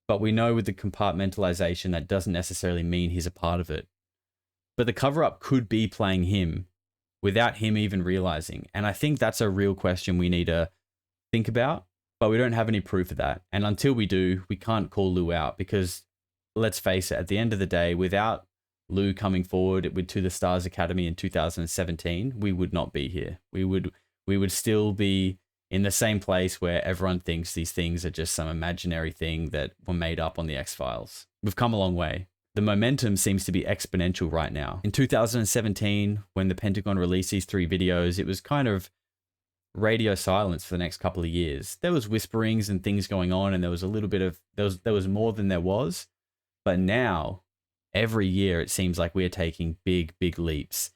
But we know with the compartmentalization, that doesn't necessarily mean he's a part of it. But the cover-up could be playing him without him even realizing. And I think that's a real question we need to think about, but we don't have any proof of that. And until we do, we can't call Lou out, because let's face it, at the end of the day, without Lou coming forward with To the Stars Academy in 2017, we would not be here. We would still be in the same place where everyone thinks these things are just some imaginary thing that were made up on the X-Files. We've come a long way. The momentum seems to be exponential right now. In 2017, when the Pentagon released these 3 videos, it was kind of radio silence for the next couple of years. There was whisperings and things going on, and there was a little bit of, there was more than there was. But now, every year, it seems like we are taking big, big leaps.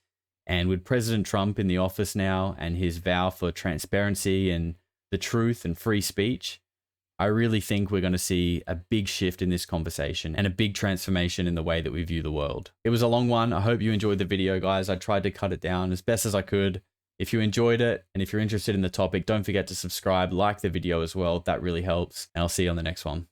And with President Trump in the office now and his vow for transparency and the truth and free speech, I really think we're going to see a big shift in this conversation and a big transformation in the way that we view the world. It was a long one. I hope you enjoyed the video, guys. I tried to cut it down as best as I could. If you enjoyed it and if you're interested in the topic, don't forget to subscribe, like the video as well. That really helps. And I'll see you on the next one.